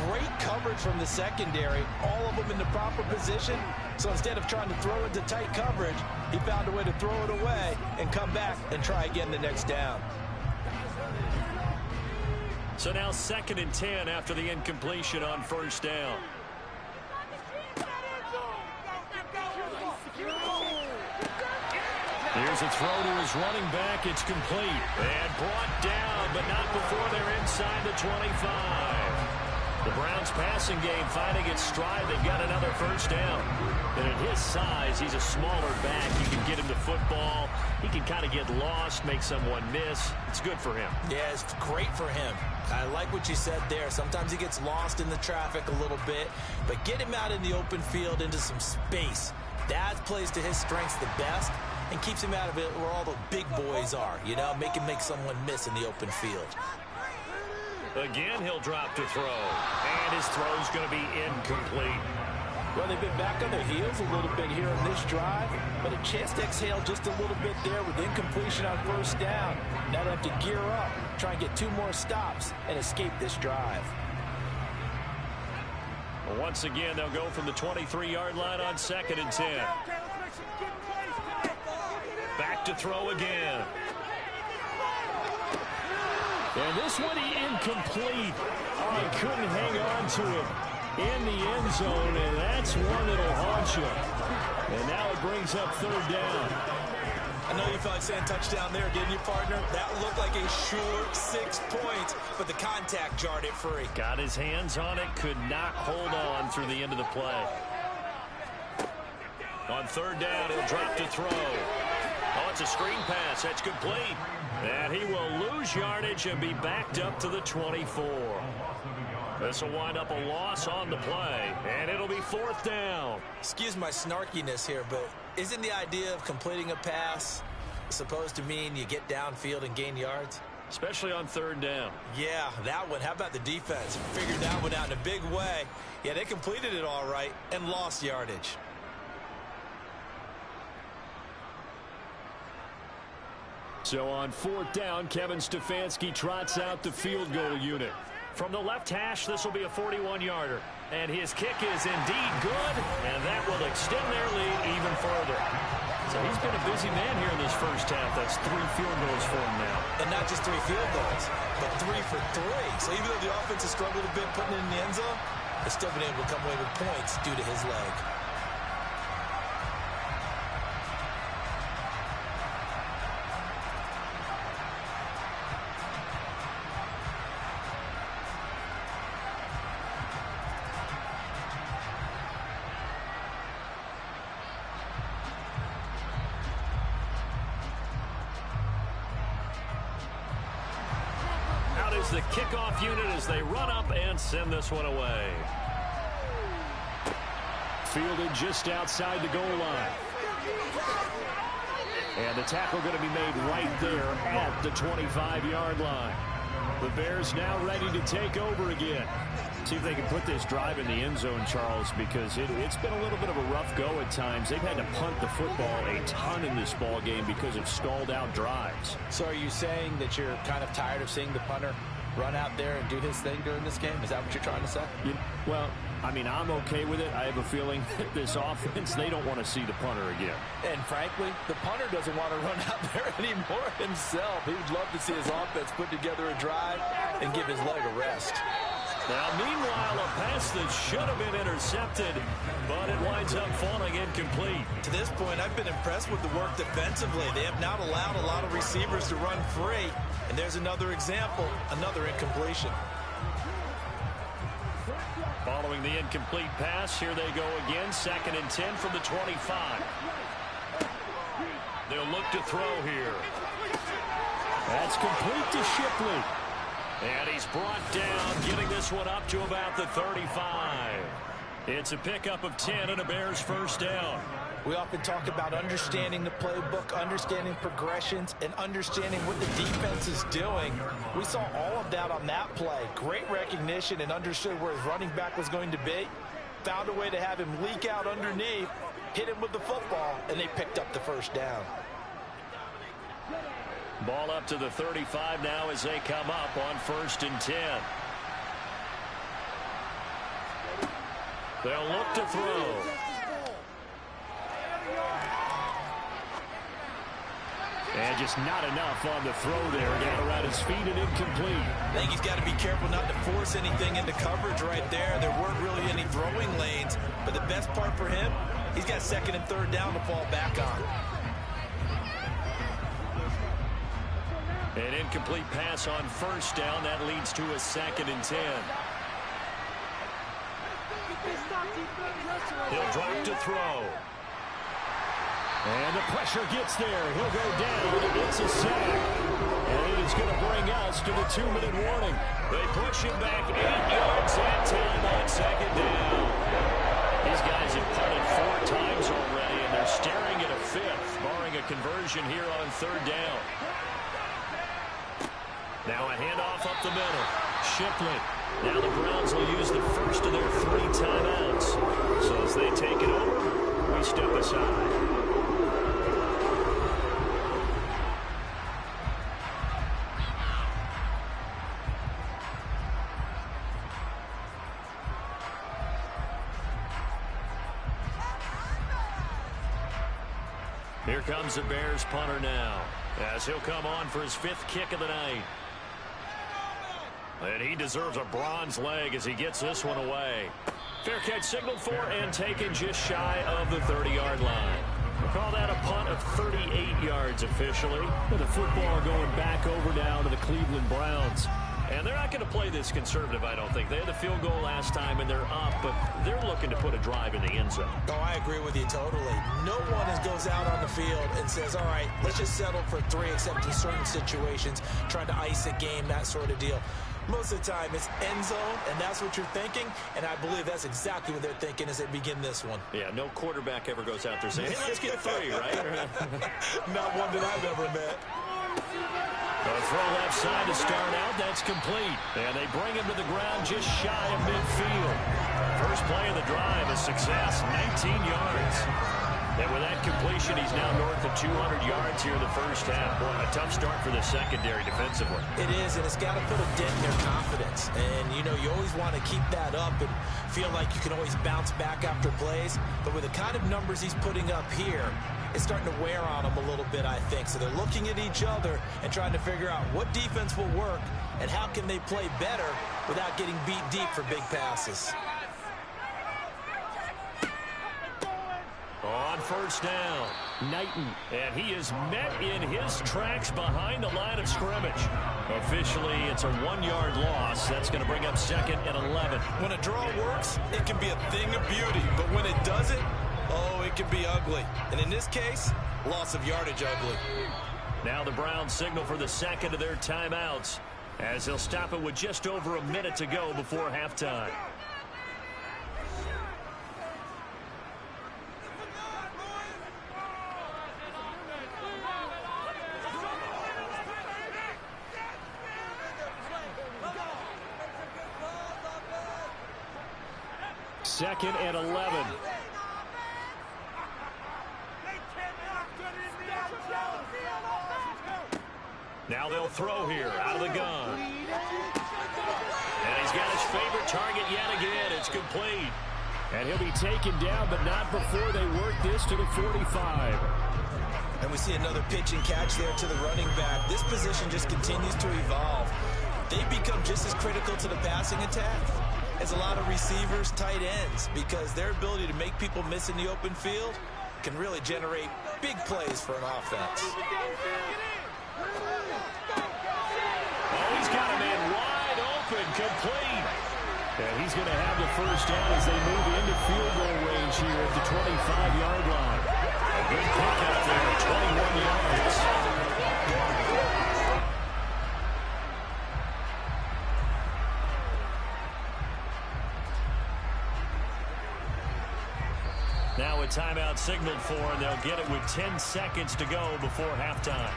Great coverage from the secondary. All of them in the proper position. So instead of trying to throw into tight coverage, he found a way to throw it away and come back and try again the next down. So now 2nd and 10 after the incompletion on 1st down. Here's a throw to his running back. It's complete. And brought down, but not before they're inside the 25. The Browns passing game finding its stride. They've got another 1st down. And at his size, he's a smaller back. You can get him the football. He can kind of get lost, make someone miss. It's good for him. Yeah, it's great for him. I like what you said there. Sometimes he gets lost in the traffic a little bit. But get him out in the open field into some space. That plays to his strengths the best and keeps him out of it where all the big boys are. You know, make him make someone miss in the open field. Again, he'll drop to throw. And his throw's going to be incomplete. Well, they've been back on their heels a little bit here in this drive, but a chance to exhale just a little bit there with incompletion on 1st down. Now they have to gear up, try and get 2 more stops, and escape this drive. Well, once again, they'll go from the 23-yard line on 2nd and 10. Back to throw again. And this one incomplete. Oh, he couldn't hang on to it in the end zone, and that's one that'll haunt you. And now it brings up 3rd down. I know you felt like saying touchdown there, didn't you, partner? That looked like a sure 6 points, but the contact jarred it free. Got his hands on it, could not hold on through the end of the play. On 3rd down, he'll drop to throw. Oh, it's a screen pass. That's complete. And he will lose yardage and be backed up to the 24. This will wind up a loss on the play, and it'll be 4th down. Excuse my snarkiness here, but isn't the idea of completing a pass supposed to mean you get downfield and gain yards? Especially on 3rd down. Yeah, that one. How about the defense? Figured that one out in a big way. Yeah, they completed it all right and lost yardage. So on 4th down, Kevin Stefanski trots out the field goal unit. From the left hash, this will be a 41-yarder. And his kick is indeed good, and that will extend their lead even further. So he's been a busy man here in this 1st half. That's 3 field goals for him now. And not just 3 field goals, but 3 for 3. So even though the offense has struggled a bit putting it in the end zone, they've still been able to come away with points due to his leg. The kickoff unit as they run up and send this one away. Fielded just outside the goal line. And the tackle going to be made right there at the 25-yard line. The Bears now ready to take over again. See if they can put this drive in the end zone, Charles, because it's been a little bit of a rough go at times. They've had to punt the football a ton in this ball game because of stalled out drives. So are you saying that you're kind of tired of seeing the punter run out there and do his thing during this game? Is that what you're trying to say? Well, I mean, I'm okay with it. I have a feeling that this offense, they don't want to see the punter again. And frankly, the punter doesn't want to run out there anymore himself. He would love to see his offense put together a drive and give his leg a rest. Now, meanwhile, a pass that should have been intercepted, but it winds up falling incomplete. To this point, I've been impressed with the work defensively. They have not allowed a lot of receivers to run free. And there's another example, another incompletion. Following the incomplete pass, here they go again, 2nd and 10 from the 25. They'll look to throw here. That's complete to Shipley. And he's brought down, getting this one up to about the 35. It's a pickup of 10 and a Bears 1st down. We often talk about understanding the playbook, understanding progressions, and understanding what the defense is doing. We saw all of that on that play. Great recognition and understood where his running back was going to be. Found a way to have him leak out underneath, hit him with the football, and they picked up the first down. Ball up to the 35 now as they come up on 1st and 10. They'll look to throw. And just not enough on the throw there. Down around his feet and incomplete. I think he's got to be careful not to force anything into coverage right there. There weren't really any throwing lanes. But the best part for him, he's got 2nd and 3rd down to fall back on. An incomplete pass on 1st down. That leads to a 2nd and 10. He'll drop to throw. And the pressure gets there. He'll go down. It's a sack. And it is going to bring us to the 2-minute warning. They push him back 8 yards and time on 2nd down. These guys have punted 4 times already, and they're staring at a 5th, barring a conversion here on 3rd down. Now a handoff up the middle. Shipley. Now the Browns will use the first of their 3 timeouts. So as they take it over, we step aside. Here comes the Bears punter now, as he'll come on for his 5th kick of the night. And he deserves a bronze leg as he gets this one away. Fair catch signaled for and taken just shy of the 30-yard line. We'll call that a punt of 38 yards officially. With the football going back over now to the Cleveland Browns. And they're not going to play this conservative, I don't think. They had the field goal last time, and they're up, but they're looking to put a drive in the end zone. Oh, I agree with you totally. No one goes out on the field and says, all right, let's just settle for 3, except in certain situations, trying to ice a game, that sort of deal. Most of the time, it's end zone, and that's what you're thinking, and I believe that's exactly what they're thinking as they begin this one. Yeah, no quarterback ever goes out there saying, hey, let's get 3, right? Not one that I've ever met. A throw left side to start out. That's complete. And they bring him to the ground just shy of midfield. First play of the drive, a success, 19 yards. And with that completion, he's now north of 200 yards here in the first half. Boy, a tough start for the secondary defensively. It is, and it's got to put a dent in their confidence. And, you know, you always want to keep that up and feel like you can always bounce back after plays. But with the kind of numbers he's putting up here, it's starting to wear on them a little bit, I think. So they're looking at each other and trying to figure out what defense will work and how can they play better without getting beat deep for big passes. On 1st down, Knighton, and he is met in his tracks behind the line of scrimmage. Officially, it's a 1-yard loss. That's going to bring up 2nd and 11. When a draw works, it can be a thing of beauty, but when it doesn't, oh, it can be ugly. And in this case, loss of yardage ugly. Now the Browns signal for the 2nd of their timeouts as they'll stop it with just over a minute to go before halftime. Second and 11. Now they'll throw here out of the gun. And he's got his favorite target yet again. It's complete. And he'll be taken down, but not before they work this to the 45. And we see another pitch and catch there to the running back. This position just continues to evolve. They become just as critical to the passing attack as a lot of receivers, tight ends, because their ability to make people miss in the open field can really generate big plays for an offense. Oh, he's got a man wide open, complete. And he's going to have the first down as they move into field goal range here at the 25-yard line. A good pick out there, 21 yards. Now a timeout signaled for, and they'll get it with 10 seconds to go before halftime.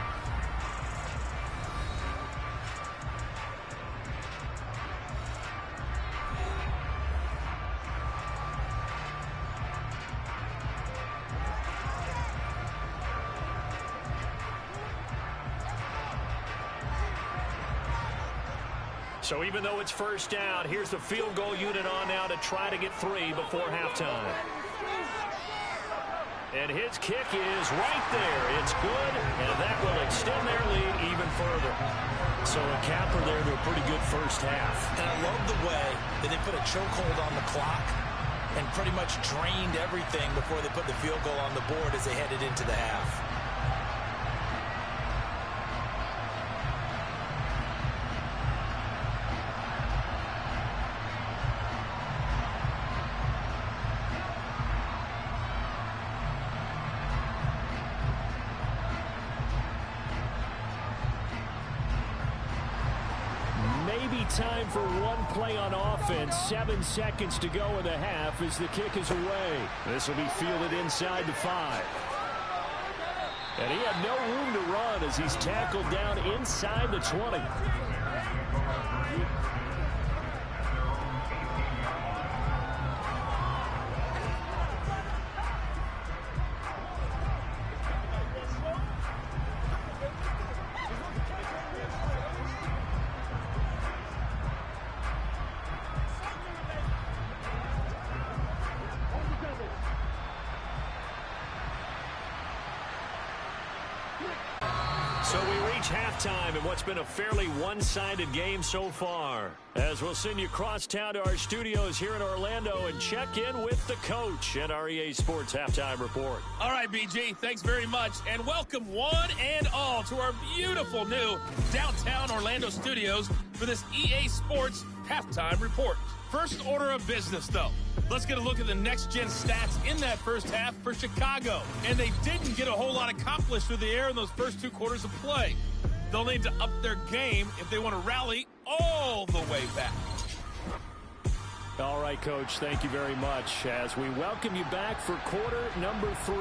So even though it's first down, here's the field goal unit on now to try to get 3 before halftime. And his kick is right there. It's good, and that will extend their lead even further. So a capper there to a pretty good first half. And I love the way that they put a chokehold on the clock and pretty much drained everything before they put the field goal on the board as they headed into the half. Time for one play on offense. 7 seconds to go in the half as the kick is away. This will be fielded inside the 5. And he had no room to run as he's tackled down inside the 20. So we reach halftime in what's been a fairly one-sided game so far. As we'll send you across town to our studios here in Orlando and check in with the coach at our EA Sports Halftime Report. All right, BG, thanks very much. And welcome one and all to our beautiful new downtown Orlando studios for this EA Sports Halftime Report. First order of business, though. Let's get a look at the next-gen stats in that first half for Chicago. And they didn't get a whole lot accomplished through the air in those first 2 quarters of play. They'll need to up their game if they want to rally all the way back. All right, Coach, thank you very much as we welcome you back for quarter number 3.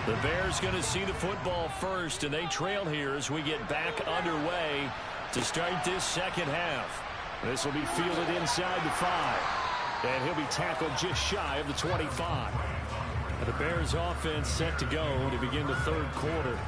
The Bears going to see the football first, and they trail here as we get back underway to start this second half. This will be fielded inside the 5, and he'll be tackled just shy of the 25. And the Bears offense set to go to begin the third quarter.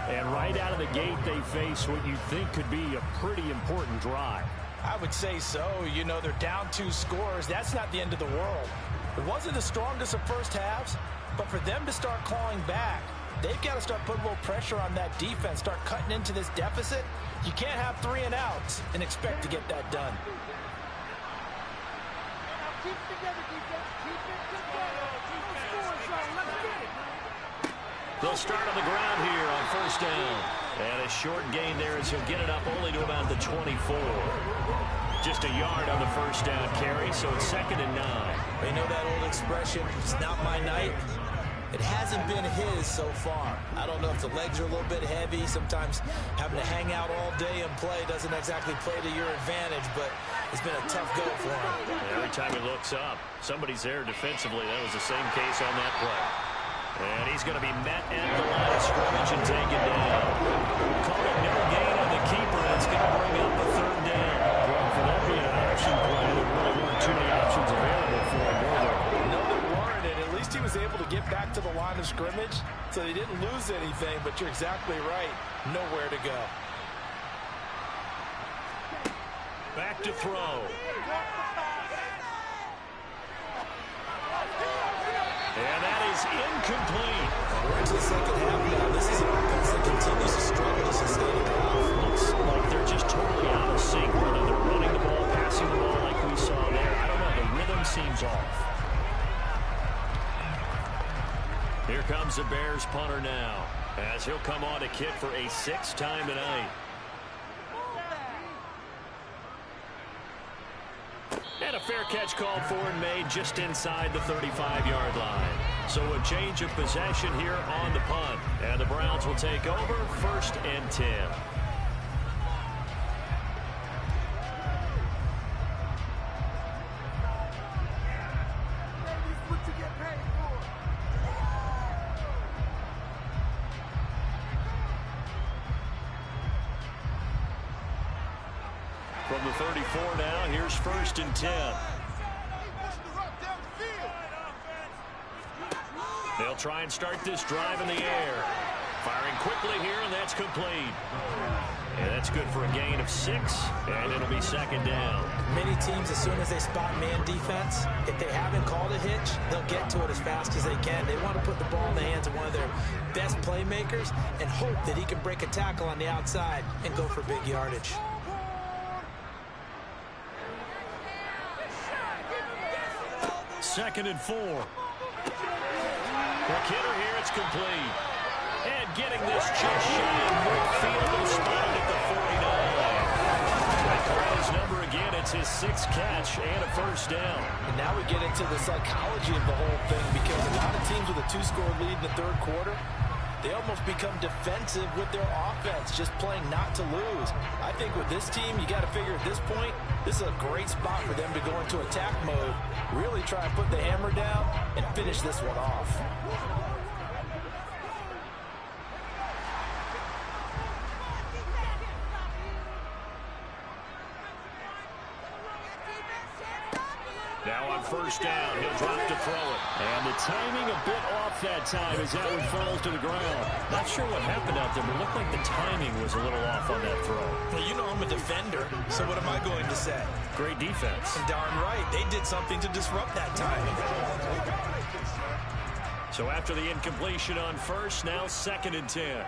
And right out of the gate, they face what you think could be a pretty important drive. I would say so. You know, they're down 2 scores. That's not the end of the world. It wasn't the strongest of first halves, but for them to start clawing back, they've got to start putting a little pressure on that defense, start cutting into this deficit. You can't have 3 and outs and expect to get that done. Keep it together, defense. Keep it together. No scoring zone. Let's get it. They'll start on the ground here on first down. And a short gain there as he'll get it up only to about the 24. Just a yard on the first down carry, so it's 2nd and 9. They know that old expression, it's not my night. It hasn't been his so far. I don't know if the legs are a little bit heavy. Sometimes having to hang out all day and play doesn't exactly play to your advantage, but it's been a tough go for him. Every time he looks up, somebody's there defensively. That was the same case on that play. And he's going to be met at the line of scrimmage and taken down. Call it no gain on the keeper, and it's going to bring up a 3rd down. Well, for that being an option play, there really weren't too many options available for him, were there? No, there weren't, and at least he was able to get back to the line of scrimmage, so he didn't lose anything, but you're exactly right. Nowhere to go. Back to throw. And that is incomplete. We're into the second half now. This is an offense that continues to struggle to sustain a drive. Looks like they're just totally out of sync, whether they're running the ball, passing the ball like we saw there. I don't know. The rhythm seems off. Here comes the Bears punter now, as he'll come on to kick for a 6th time tonight. fair catch called for and made just inside the 35-yard line. So a change of possession here on the punt. And the Browns will take over 1st and 10. From the 34 now, here's 1st and 10. They'll try and start this drive in the air. Firing quickly here, and that's complete. And that's good for a gain of 6, and it'll be 2nd down. Many teams, as soon as they spot man defense, if they haven't called a hitch, they'll get to it as fast as they can. They want to put the ball in the hands of one of their best playmakers and hope that he can break a tackle on the outside and go for big yardage. 2nd and 4. Quick hitter here, it's complete. And getting this just shy of midfield and spotted at the 49. They call his number again. It's his 6th catch and a 1st down. And now we get into the psychology of the whole thing, because a lot of teams with a 2-score lead in the 3rd quarter, they almost become defensive with their offense, just playing not to lose. I think with this team, you got to figure at this point, this is a great spot for them to go into attack mode, really try and put the hammer down and finish this one off. Now on 1st down, he'll drop to throw it. And the timing a bit off that time as that one falls to the ground. Not sure what happened out there, but it looked like the timing was a little off on that throw. Well, you know I'm a defender, so what am I going to say? Great defense. Darn right. They did something to disrupt that timing. So after the incompletion on 1st, now 2nd and 10.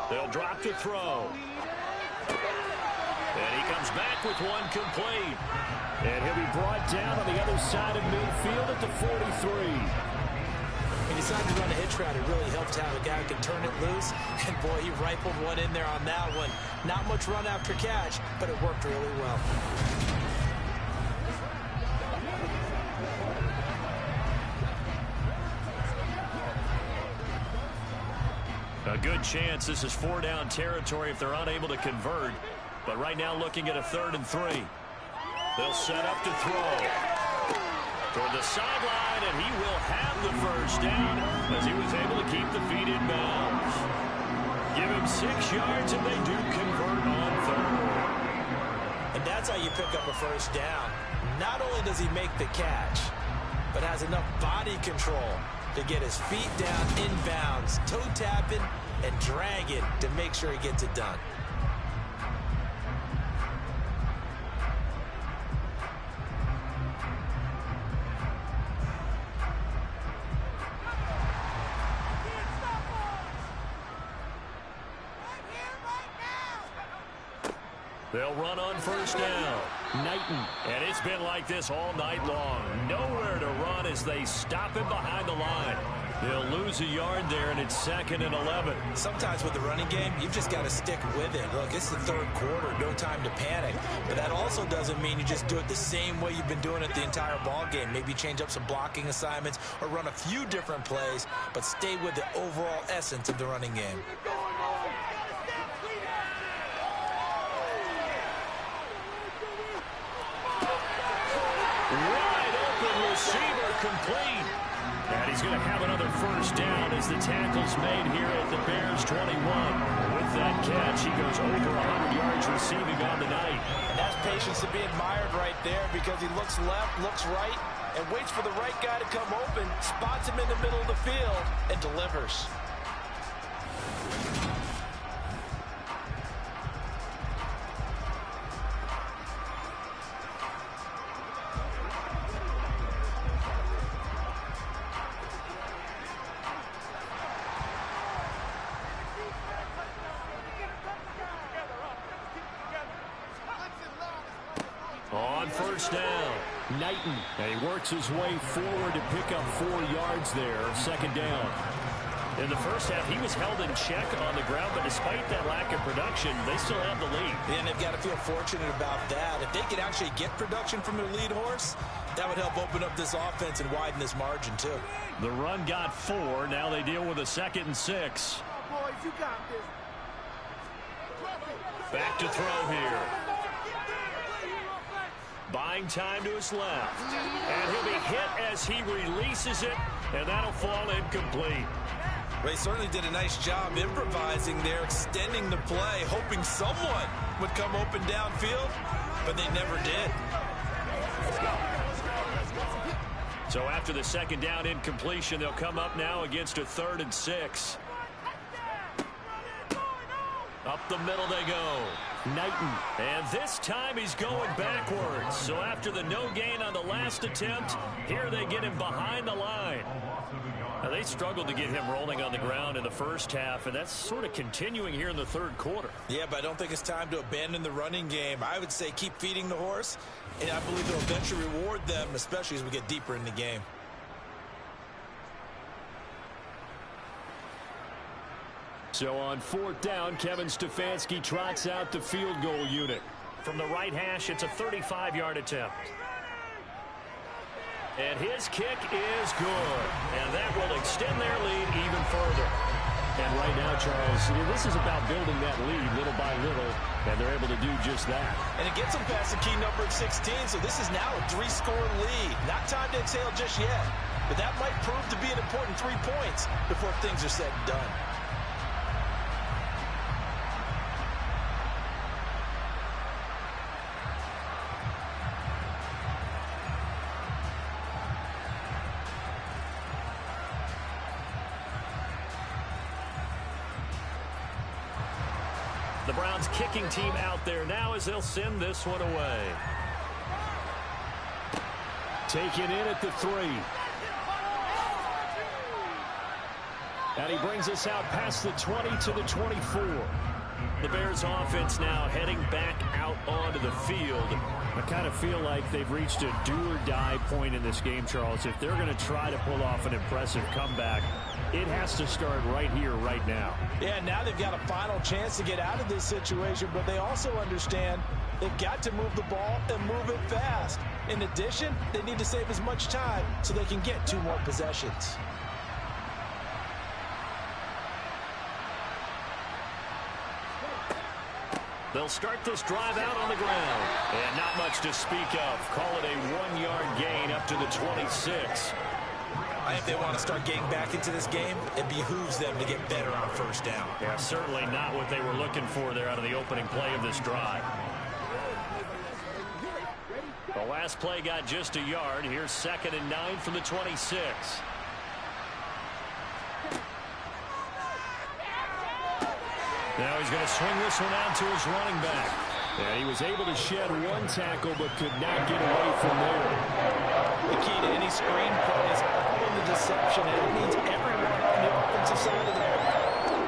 They'll drop to throw. And he comes back with one complete. And he'll be brought down on the other side of midfield at the 43. He decided to run a hitch route. It really helped to have a guy who can turn it loose. And, boy, he rifled one in there on that one. Not much run after catch, but it worked really well. A good chance this is 4-down territory if they're unable to convert. But right now looking at a 3rd and 3. They'll set up to throw. Toward the sideline, and he will have the 1st down as he was able to keep the feet in bounds. Give him 6 yards, and they do convert on 3rd. And that's how you pick up a 1st down. Not only does he make the catch, but has enough body control to get his feet down in bounds, toe tapping and dragging to make sure he gets it done. They'll run on 1st down. Knighton. And it's been like this all night long. Nowhere to run as they stop him behind the line. They'll lose a yard there, and it's 2nd and 11. Sometimes with the running game, you've just got to stick with it. Look, it's the 3rd quarter. No time to panic. But that also doesn't mean you just do it the same way you've been doing it the entire ball game. Maybe change up some blocking assignments or run a few different plays, but stay with the overall essence of the running game. Wide open receiver complete. And he's going to have another 1st down as the tackle's made here at the Bears 21. With that catch, he goes over 100 yards receiving on the night. And that's patience to be admired right there, because he looks left, looks right, and waits for the right guy to come open, spots him in the middle of the field, and delivers. On 1st down, Knighton. And he works his way forward to pick up 4 yards there. 2nd down. In the first half, he was held in check on the ground, but despite that lack of production, they still have the lead. And they've got to feel fortunate about that. If they could actually get production from their lead horse, that would help open up this offense and widen this margin, too. The run got 4. Now they deal with a 2nd and 6. Boys, you got this. Back to throw here. Buying time to his left. And he'll be hit as he releases it, and that'll fall incomplete. They certainly did a nice job improvising there, extending the play, hoping someone would come open downfield, but they never did. So after the 2nd down incompletion, they'll come up now against a 3rd and 6. Up the middle they go. Knighton. And this time he's going backwards. So after the no gain on the last attempt, here they get him behind the line. Now they struggled to get him rolling on the ground in the first half, and that's sort of continuing here in the 3rd quarter. Yeah, but I don't think it's time to abandon the running game. I would say keep feeding the horse, and I believe they'll eventually reward them, especially as we get deeper in the game. So on 4th down, Kevin Stefanski trots out the field goal unit. From the right hash, it's a 35-yard attempt. And his kick is good. And that will extend their lead even further. And right now, Charles, this is about building that lead little by little, and they're able to do just that. And it gets them past the key number of 16, so this is now a 3-score lead. Not time to exhale just yet, but that might prove to be an important 3 points before things are said and done. The Browns kicking team out there now as they'll send this one away. Taken in at the 3. And he brings us out past the 20 to the 24. The Bears offense now heading back out onto the field. I kind of feel like they've reached a do-or-die point in this game, Charles. If they're going to try to pull off an impressive comeback, it has to start right here, right now. Yeah, now they've got a final chance to get out of this situation, but they also understand they've got to move the ball and move it fast. In addition, they need to save as much time so they can get 2 more possessions. They'll start this drive out on the ground. And not much to speak of. Call it a 1-yard gain up to the 26. I think they want to start getting back into this game. It behooves them to get better on 1st down. Yeah, certainly not what they were looking for there out of the opening play of this drive. The last play got just a yard. Here's 2nd and 9 from the 26. Now he's going to swing this one out to his running back. And he was able to shed 1 tackle but could not get away from there. The key to any screen play is in the deception, and it needs everyone on the offensive side of the ball.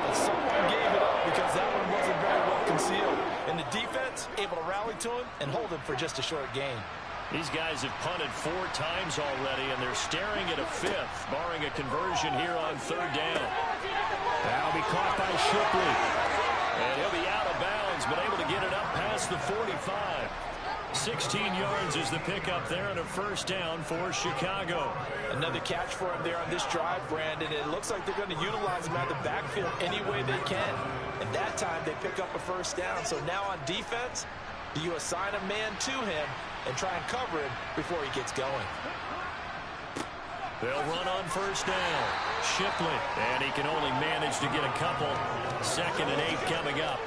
But someone gave it up because that one wasn't very well concealed. And the defense able to rally to him and hold him for just a short gain. These guys have punted 4 times already, and they're staring at a 5th, barring a conversion here on 3rd down. That'll be caught by Shipley. And he'll be out of bounds, but able to get it up past the 45. 16 yards is the pickup there and a 1st down for Chicago. Another catch for him there on this drive, Brandon. It looks like they're going to utilize him out of the backfield any way they can. And that time they pick up a 1st down. So now on defense, do you assign a man to him and try and cover him before he gets going? They'll run on 1st down. Shipley, and he can only manage to get a couple. 2nd and 8 coming up.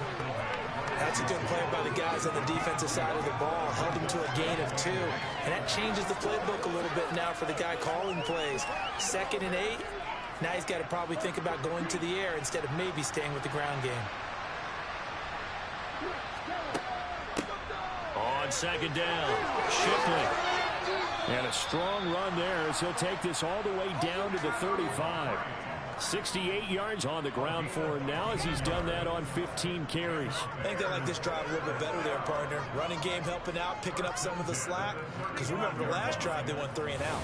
That's a good play by the guys on the defensive side of the ball. Held him to a gain of 2. And that changes the playbook a little bit now for the guy calling plays. 2nd and 8. Now he's got to probably think about going to the air instead of maybe staying with the ground game. On 2nd down, Shipley. And a strong run there as he'll take this all the way down to the 35. 68 yards on the ground for him now as he's done that on 15 carries. I think they like this drive a little bit better there, partner. Running game helping out, picking up some of the slack. Because remember, the last drive they went 3 and out.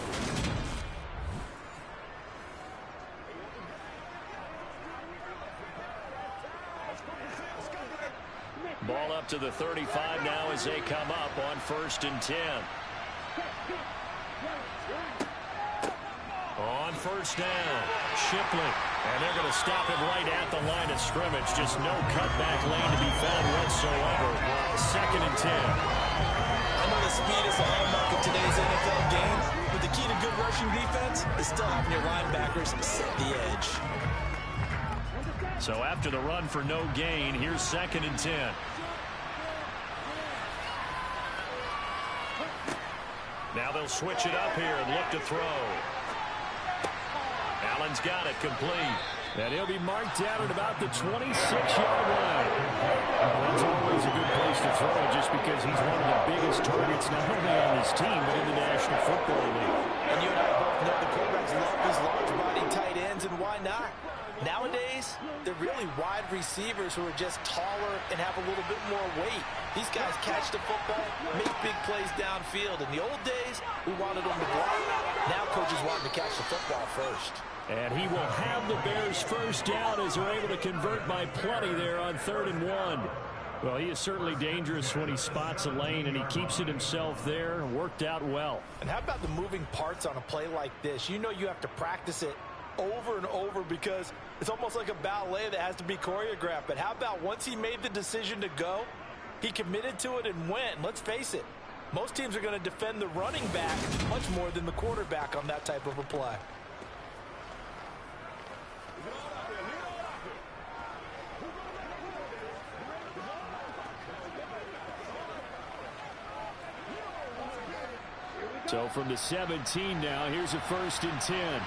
Ball up to the 35 now as they come up on 1st and 10. On 1st down, Shipley. And they're going to stop him right at the line of scrimmage. Just no cutback lane to be found whatsoever. 2nd and 10. I know the speed is the hallmark of today's NFL game, but the key to good rushing defense is still having your linebackers set the edge. So after the run for no gain, here's 2nd and 10. Now they'll switch it up here and look to throw. Allen's got it complete. And he'll be marked down at about the 26-yard line. That's always a good place to throw it just because he's one of the biggest targets not only on his team but in the National Football League. And you and I both know the quarterbacks love these large-body tight ends, and why not? Nowadays, they're really wide receivers who are just taller and have a little bit more weight. These guys catch the football, make big plays downfield. In the old days, we wanted them to block. Now coaches want them to catch the football first. And he will have the Bears first down as they're able to convert by plenty there on 3rd and 1. Well, he is certainly dangerous when he spots a lane, and he keeps it himself there. Worked out well. And how about the moving parts on a play like this? You know you have to practice it over and over because it's almost like a ballet that has to be choreographed. But how about once he made the decision to go, he committed to it and went. And let's face it, most teams are going to defend the running back much more than the quarterback on that type of a play. So from the 17 now, here's a 1st and 10.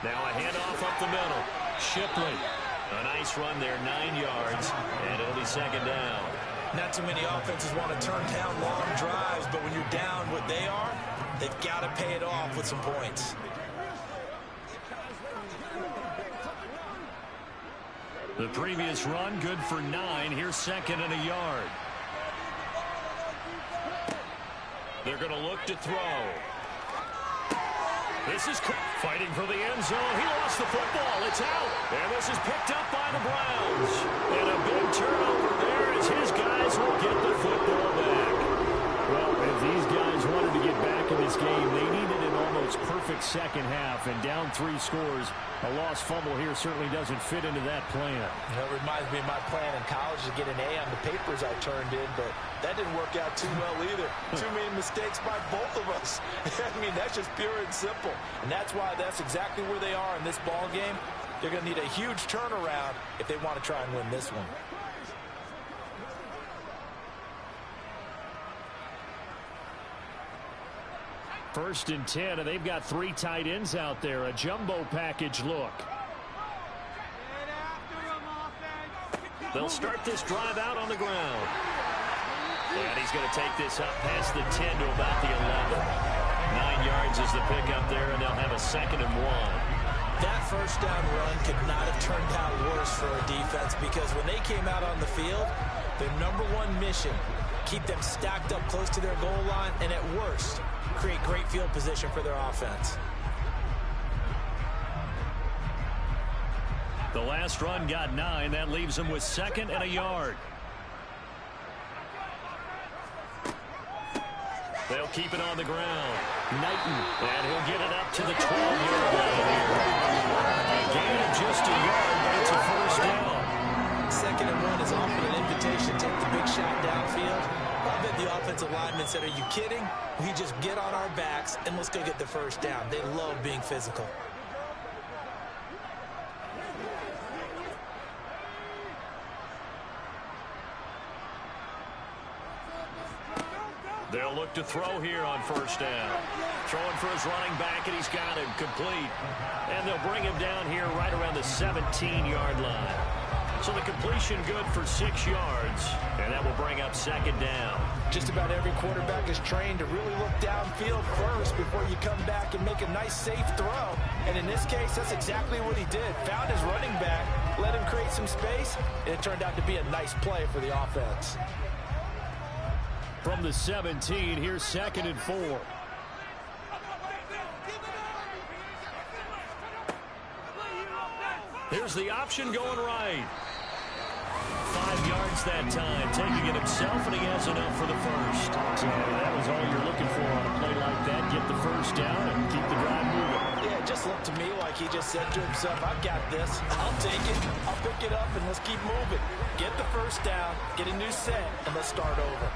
Now a handoff up the middle. Shipley. A nice run there, 9 yards, and it'll be 2nd down. Not too many offenses want to turn down long drives, but when you're down what they are, they've got to pay it off with some points. The previous run, good for 9. Here's 2nd and a yard. They're going to look to throw. This is fighting for the end zone. He lost the football. It's out. And this is picked up by the Browns. And a big turnover there as his guys will get the football back. Well, if these guys wanted to get back in this game, they needed an almost perfect second half. And down 3 scores, a lost fumble here certainly doesn't fit into that plan. You know, it reminds me of my plan in college to get an A on the papers I turned in, but that didn't work out too well either. Too many mistakes by both of us. I mean, that's just pure and simple. And that's why that's exactly where they are in this ball game. They're going to need a huge turnaround if they want to try and win this one. First and 10, and they've got 3 tight ends out there. A jumbo package look. They'll start this drive out on the ground. And he's going to take this up past the 10 to about the 11. 9 yards is the pickup there, and they'll have a 2nd and 1. That first down run could not have turned out worse for a defense because when they came out on the field, their #1 mission, keep them stacked up close to their goal line, and at worst, create great field position for their offense. The last run got 9. That leaves them with 2nd and a yard. They'll keep it on the ground. Knighton, and he'll get it up to the 12-yard line here. A gain of just a yard, but it's a first down. 2nd and 1 is often an invitation to take the big shot downfield. I bet the offensive linemen said, are you kidding? We just get on our backs and let's go get the first down. They love being physical. They'll look to throw here on first down. Throwing for his running back, and he's got him complete. And they'll bring him down here right around the 17-yard line. So the completion good for 6 yards, and that will bring up 2nd down. Just about every quarterback is trained to really look downfield first before you come back and make a nice, safe throw. And in this case, that's exactly what he did. Found his running back, let him create some space, and it turned out to be a nice play for the offense. From the 17, here's 2nd and 4. Here's the option going right. 5 yards that time, taking it himself, and he has enough for the first. So that was all you're looking for on a play like that. Get the first down and keep the drive moving. Yeah, it just looked to me like he just said to himself, I've got this. I'll take it. I'll pick it up, and let's keep moving. Get the first down, get a new set, and let's start over.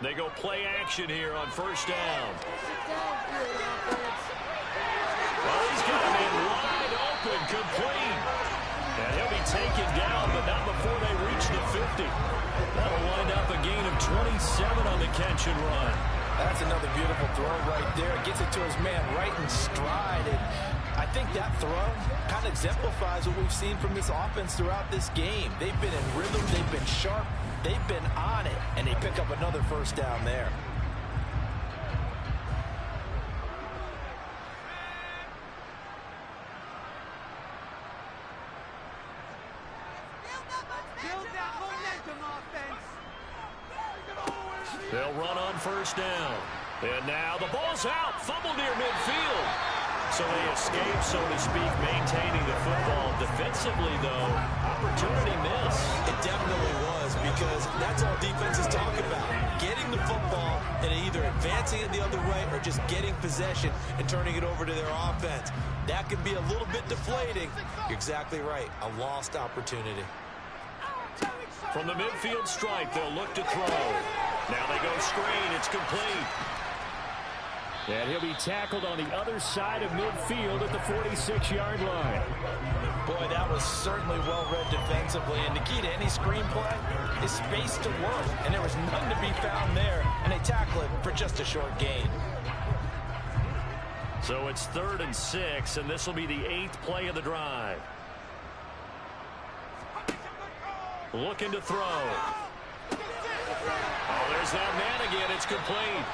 They go play action here on first down. Well, he's got him in wide open, complete. And he'll be taken down, but not before they reach the 50. That'll wind up a gain of 27 on the catch and run. That's another beautiful throw right there. Gets it to his man right in stride. And I think that throw kind of exemplifies what we've seen from this offense throughout this game. They've been in rhythm. They've been sharp. They've been on it. And they pick up another first down there. Build that momentum offense. They'll run on first down. And now the ball's out. Fumble near midfield. So they escape, so to speak, maintaining the football. Defensively, though, opportunity miss. It definitely was, because that's all defenses talk about. Getting the football and either advancing it the other way or just getting possession and turning it over to their offense. That can be a little bit deflating. You're exactly right. A lost opportunity. From the midfield stripe, they'll look to throw. Now they go screen. It's complete. And he'll be tackled on the other side of midfield at the 46-yard line. Boy, that was certainly well-read defensively. And the key to any screenplay is space to work. And there was none to be found there. And they tackle it for just a short gain. So it's 3rd and 6, and this will be the 8th play of the drive. Looking to throw. Oh, there's that man again. It's complete.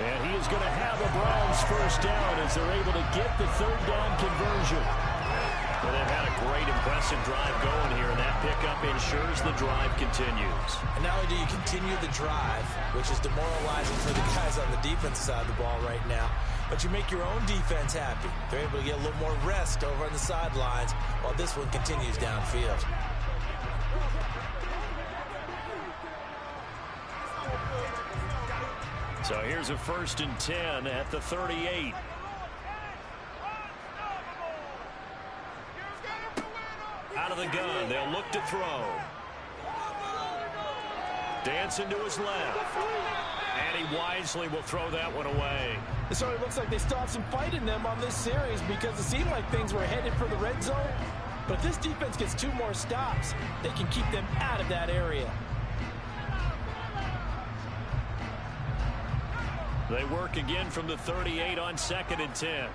And he is going to have a Browns first down as they're able to get the 3rd down conversion. And they've had a great, impressive drive going here, and that pickup ensures the drive continues. And not only do you continue the drive, which is demoralizing for the guys on the defensive side of the ball right now, but you make your own defense happy. They're able to get a little more rest over on the sidelines while this one continues downfield. So here's a 1st and 10 at the 38. Out of the gun, they'll look to throw. Dancing to his left. And he wisely will throw that one away. It certainly looks like they still have some fight in them on this series, because it seemed like things were headed for the red zone. But if this defense gets 2 more stops, they can keep them out of that area. They work again from the 38 on 2nd and 10.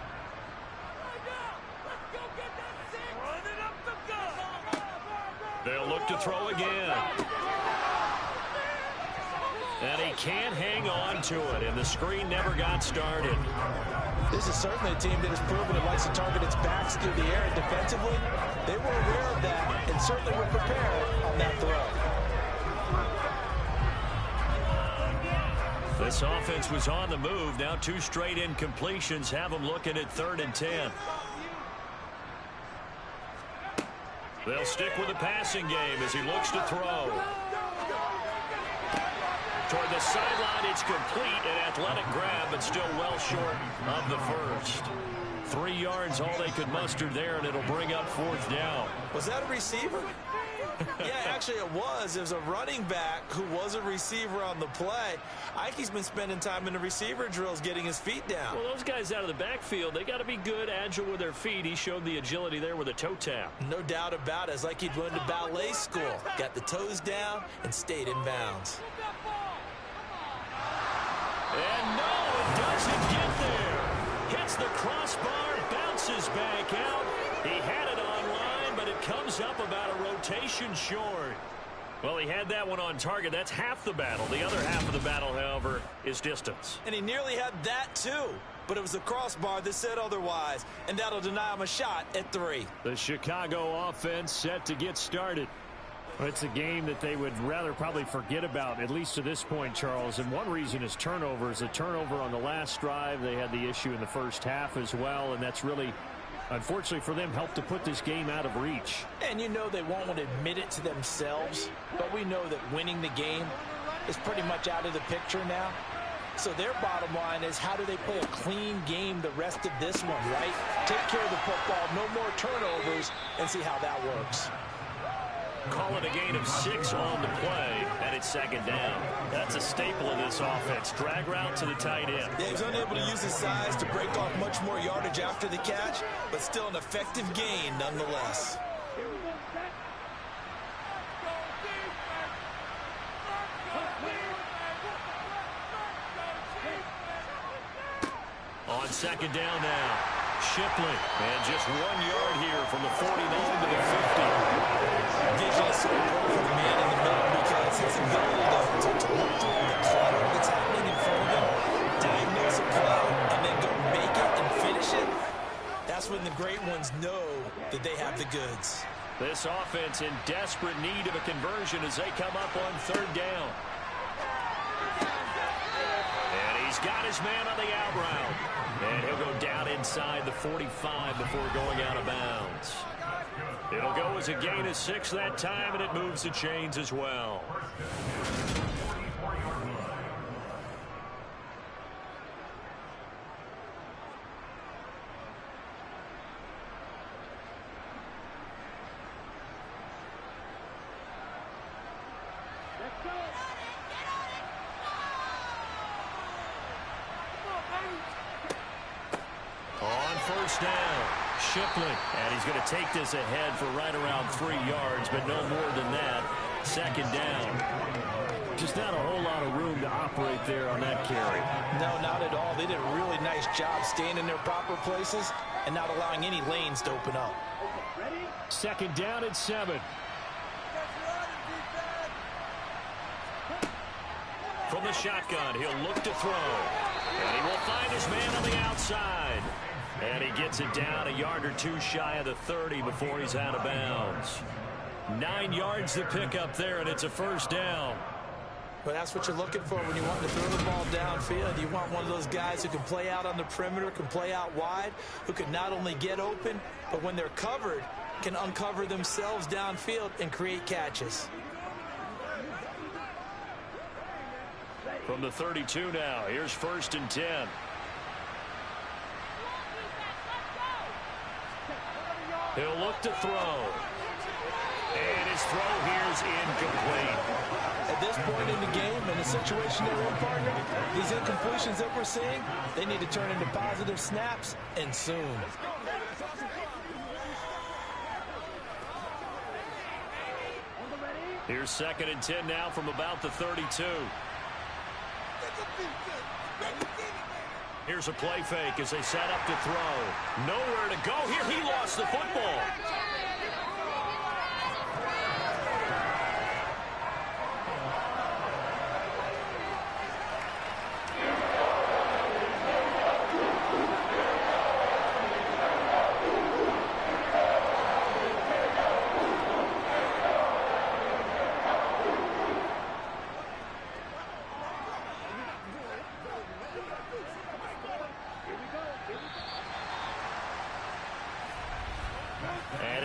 They'll look to throw again. And he can't hang on to it, and the screen never got started. This is certainly a team that has proven it likes to target its backs through the air, and defensively, they were aware of that and certainly were prepared on that throw. This offense was on the move. Now 2 straight incompletions have them looking at 3rd and 10. They'll stick with the passing game as he looks to throw. Toward the sideline, it's complete. An athletic grab, but still well short of the first. 3 yards, all they could muster there, and it'll bring up 4th down. Was that a receiver? Yeah, actually it was. It was a running back who was a receiver on the play. Ike's been spending time in the receiver drills getting his feet down. Well, those guys out of the backfield, they got to be good, agile with their feet. He showed the agility there with a toe tap. No doubt about it. It's like he'd went to ballet school. Got the toes down and stayed in bounds. And no, it doesn't get there. Hits the crossbar, bounces back out. He had it online, but it comes up about a rotation short. Well, he had that one on target. That's half the battle. The other half of the battle, however, is distance. And he nearly had that too. But it was a crossbar that said otherwise. And that'll deny him a shot at 3. The Chicago offense set to get started. Well, it's a game that they would rather probably forget about, at least to this point, Charles. And one reason is turnovers. A turnover on the last drive. They had the issue in the first half as well. And that's really, unfortunately for them, helped to put this game out of reach. And you know they won't want to admit it to themselves. But we know that winning the game is pretty much out of the picture now. So their bottom line is, how do they play a clean game the rest of this one, right? Take care of the football, no more turnovers, and see how that works. Call it a gain of 6 on the play, and it's 2nd down. That's a staple of this offense. Drag route to the tight end. Yeah, he's unable to use his size to break off much more yardage after the catch, but still an effective gain nonetheless. On 2nd down now, Shipley. And just 1 yard here from the 49 to the 50. Vision is so important for the man in the middle because his ability to look through the clutter that's happening in front of him, diagnose a play, and then go make it and finish it. That's when the great ones know that they have the goods. This offense in desperate need of a conversion as they come up on 3rd down. And he's got his man on the out route. And he'll go down inside the 45 before going out of bounds. It'll go as a gain of 6 that time, and it moves the chains as well. On 1st down, Shipley. And he's going to take this ahead for right around 3 yards, but no more than that. 2nd down. Just not a whole lot of room to operate there on that carry. No, not at all. They did a really nice job staying in their proper places and not allowing any lanes to open up. 2nd down and 7. From the shotgun, he'll look to throw. And he will find his man on the outside. And he gets it down a yard or 2 shy of the 30 before he's out of bounds. 9 yards to pick up there, and it's a 1st down. Well, that's what you're looking for when you want to throw the ball downfield. You want one of those guys who can play out on the perimeter, can play out wide, who can not only get open, but when they're covered, can uncover themselves downfield and create catches. From the 32 now, here's 1st and 10. He'll look to throw. And his throw here's incomplete. At this point in the game, in the situation they're in, partner, these incompletions that we're seeing, they need to turn into positive snaps, and soon. Here's 2nd and 10 now from about the 32. Here's a play fake as they set up to throw. Nowhere to go here. He lost the football.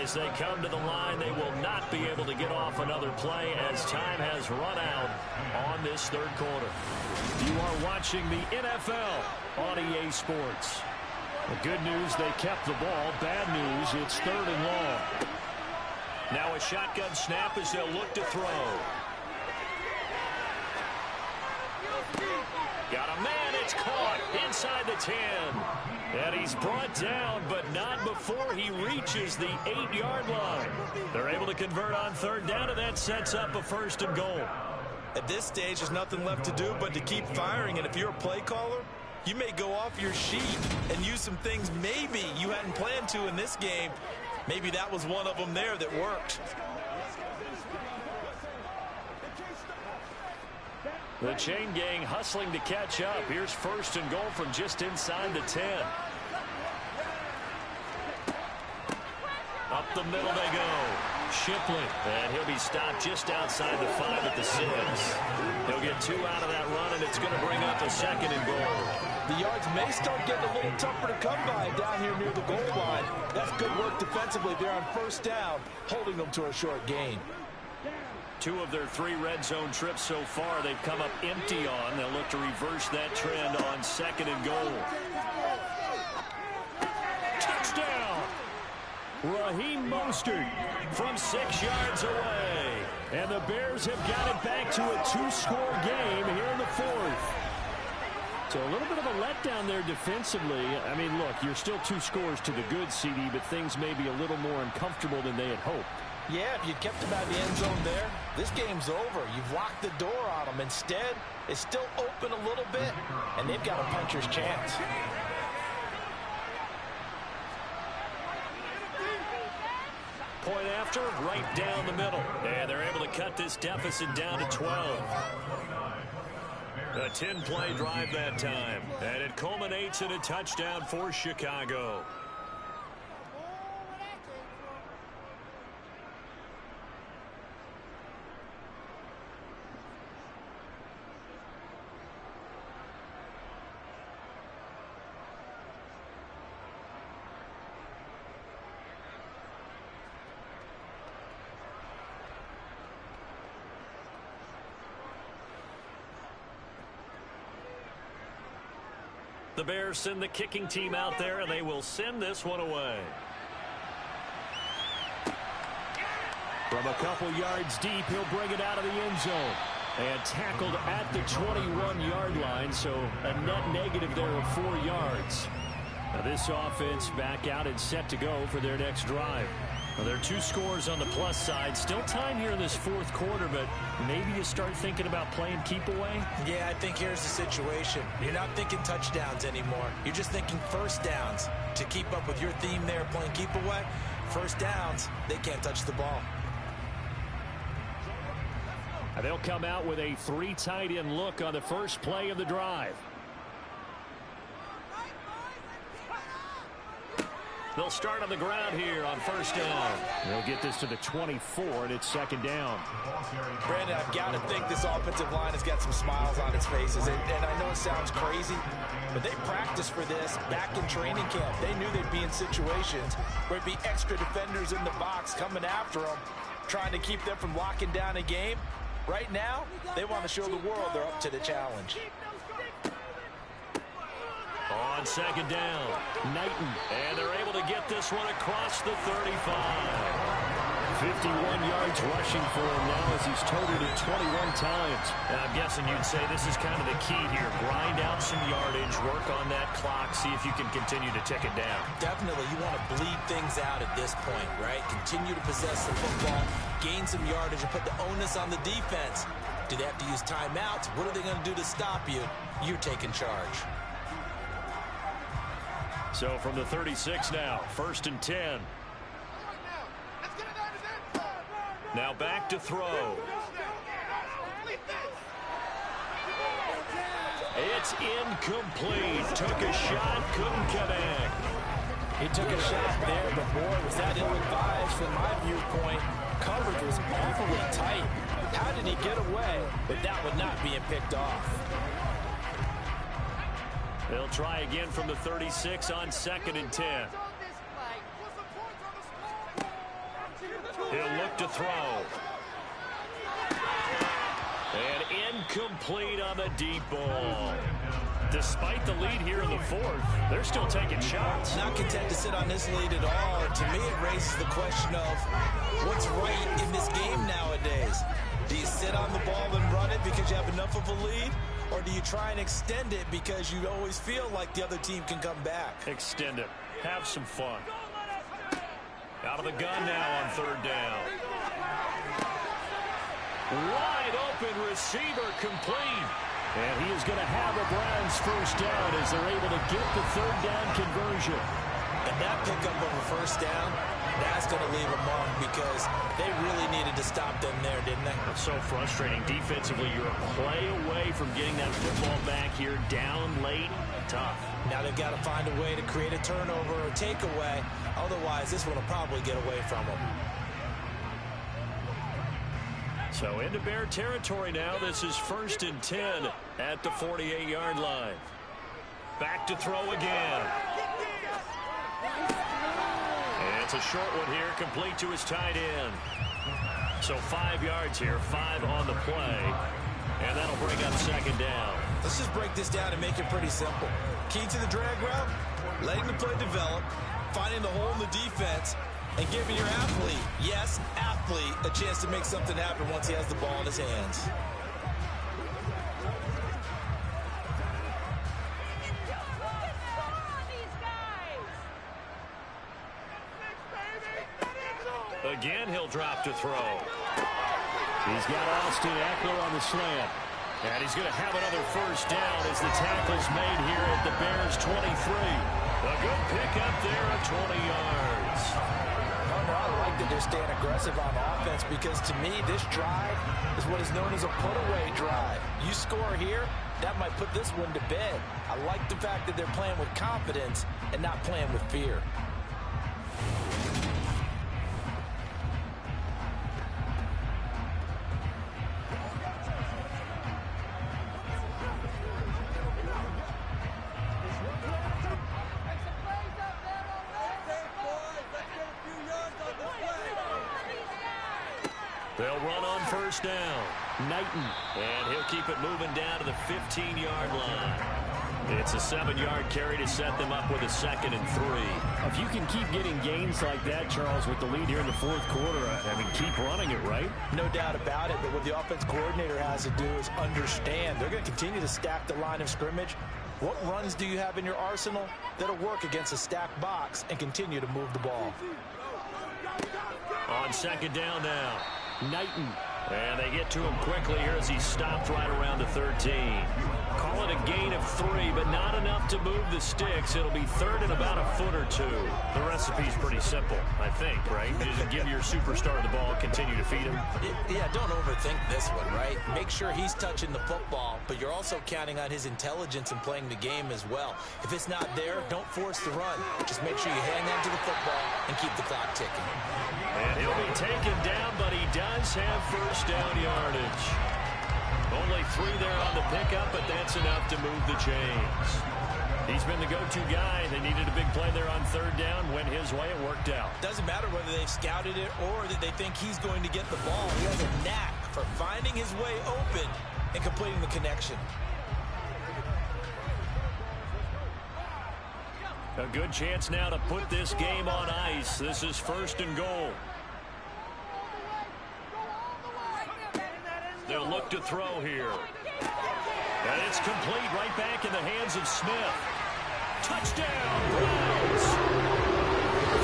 As they come to the line, they will not be able to get off another play as time has run out on this 3rd quarter. You are watching the NFL on EA Sports. The good news, they kept the ball. Bad news, it's 3rd and long. Now a shotgun snap as they'll look to throw. Got a man, it's caught inside the 10. And he's brought down, but not before he reaches the 8-yard line. They're able to convert on 3rd down, and that sets up a 1st and goal. At this stage, there's nothing left to do but to keep firing, and if you're a play caller, you may go off your sheet and use some things maybe you hadn't planned to in this game. Maybe that was one of them there that worked. The chain gang hustling to catch up. Here's 1st and goal from just inside the 10. Up the middle they go. Shipley. And he'll be stopped just outside the 5 at the 6. He'll get 2 out of that run, and it's going to bring up a 2nd and goal. The yards may start getting a little tougher to come by down here near the goal line. That's good work defensively there on 1st down, holding them to a short gain. 2 of their 3 red zone trips so far they've come up empty on. They'll look to reverse that trend on 2nd and goal. Touchdown! Raheem Mostert from 6 yards away. And the Bears have got it back to a 2-score game here in the 4th. So a little bit of a letdown there defensively. I mean, look, you're still 2 scores to the good, CD, but things may be a little more uncomfortable than they had hoped. Yeah, if you kept them out of the end zone there, this game's over. You've locked the door on them. Instead, it's still open a little bit, and they've got a puncher's chance. Point after, right down the middle. And they're able to cut this deficit down to 12. A 10-play drive that time. And it culminates in a touchdown for Chicago. The Bears send the kicking team out there, and they will send this one away. From a couple yards deep, he'll bring it out of the end zone. And tackled at the 21-yard line, so a net negative there of 4 yards. Now this offense back out and set to go for their next drive. Well, there are 2 scores on the plus side. Still time here in this 4th quarter, but maybe you start thinking about playing keep away? Yeah, I think here's the situation. You're not thinking touchdowns anymore. You're just thinking 1st downs. To keep up with your theme there, playing keep away, 1st downs, they can't touch the ball. And they'll come out with a 3 tight end look on the first play of the drive. They'll start on the ground here on 1st down. They'll get this to the 24, and it's 2nd down. Brandon, I've got to think this offensive line has got some smiles on its faces. And I know it sounds crazy, but they practiced for this back in training camp. They knew they'd be in situations where it'd be extra defenders in the box coming after them, trying to keep them from locking down a game. Right now, they want to show the world they're up to the challenge. On 2nd down, Knighton. And they're able to get this one across the 35. 51 yards rushing for him now as he's totaled it 21 times. Now, I'm guessing you'd say this is kind of the key here. Grind out some yardage, work on that clock, see if you can continue to tick it down. Definitely. You want to bleed things out at this point, right? Continue to possess the football, gain some yardage, and put the onus on the defense. Do they have to use timeouts? What are they going to do to stop you? You're taking charge. So from the 36 now, 1st and 10. Now back to throw. It's incomplete. Took a shot, couldn't connect. He took a shot there, but boy, was that ill-advised from my viewpoint. Coverage was awfully tight. How did he get away with that one not being picked off? They'll try again from the 36 on 2nd and 10. He'll look to throw. And incomplete on the deep ball. Despite the lead here in the 4th, they're still taking shots. Not content to sit on this lead at all. To me, it raises the question of what's right in this game nowadays. Do you sit on the ball and run it because you have enough of a lead? Or do you try and extend it because you always feel like the other team can come back? Extend it. Have some fun. Out of the gun now on 3rd down. Wide open receiver complete. And he is going to have a Browns 1st down as they're able to get the 3rd down conversion. And that pickup of a 1st down, That's going to leave a mark because they really needed to stop them there, didn't they? So frustrating. Defensively, you're a play away from getting that football back here down late. Tough. Now they've got to find a way to create a turnover or takeaway. Otherwise, this one will probably get away from them. So into Bear territory now. This is 1st and 10 at the 48-yard line. Back to throw again. And it's a short one here, complete to his tight end. So 5 yards here, 5 on the play. And that'll bring up 2nd down. Let's just break this down and make it pretty simple. Key to the drag route, letting the play develop, finding the hole in the defense, and giving your athlete, yes, athlete, a chance to make something happen once he has the ball in his hands. Again, he'll drop to throw. He's got Austin Eckler on the slant. And he's going to have another 1st down as the tackle's made here at the Bears' 23. A good pickup there at 20 yards. I like that they're staying aggressive on offense because, to me, this drive is what is known as a put-away drive. You score here, that might put this one to bed. I like the fact that they're playing with confidence and not playing with fear. They'll run on 1st down. Knighton. And he'll keep it moving down to the 15-yard line. It's a 7-yard carry to set them up with a 2nd and 3. If you can keep getting gains like that, Charles, with the lead here in the 4th quarter, I mean, keep running it, right? No doubt about it, but what the offense coordinator has to do is understand they're going to continue to stack the line of scrimmage. What runs do you have in your arsenal that'll work against a stacked box and continue to move the ball? On 2nd down now. Knighton. And they get to him quickly here as he stopped right around the 13. Call it a gain of 3, but not enough to move the sticks. It'll be 3rd and about a foot or 2. The recipe's pretty simple, I think, right? Just give your superstar the ball, continue to feed him. Yeah, don't overthink this one, right? Make sure he's touching the football, but you're also counting on his intelligence in playing the game as well. If it's not there, don't force the run. Just make sure you hang on to the football and keep the clock ticking. And he'll be taken down, but he does have 1st down yardage. Only 3 there on the pickup, but that's enough to move the chains. He's been the go-to guy. They needed a big play there on 3rd down. Went his way. It worked out. Doesn't matter whether they've scouted it or that they think he's going to get the ball. He has a knack for finding his way open and completing the connection. A good chance now to put this game on ice. This is 1st and goal. They'll look to throw here. And it's complete right back in the hands of Smith. Touchdown, Browns!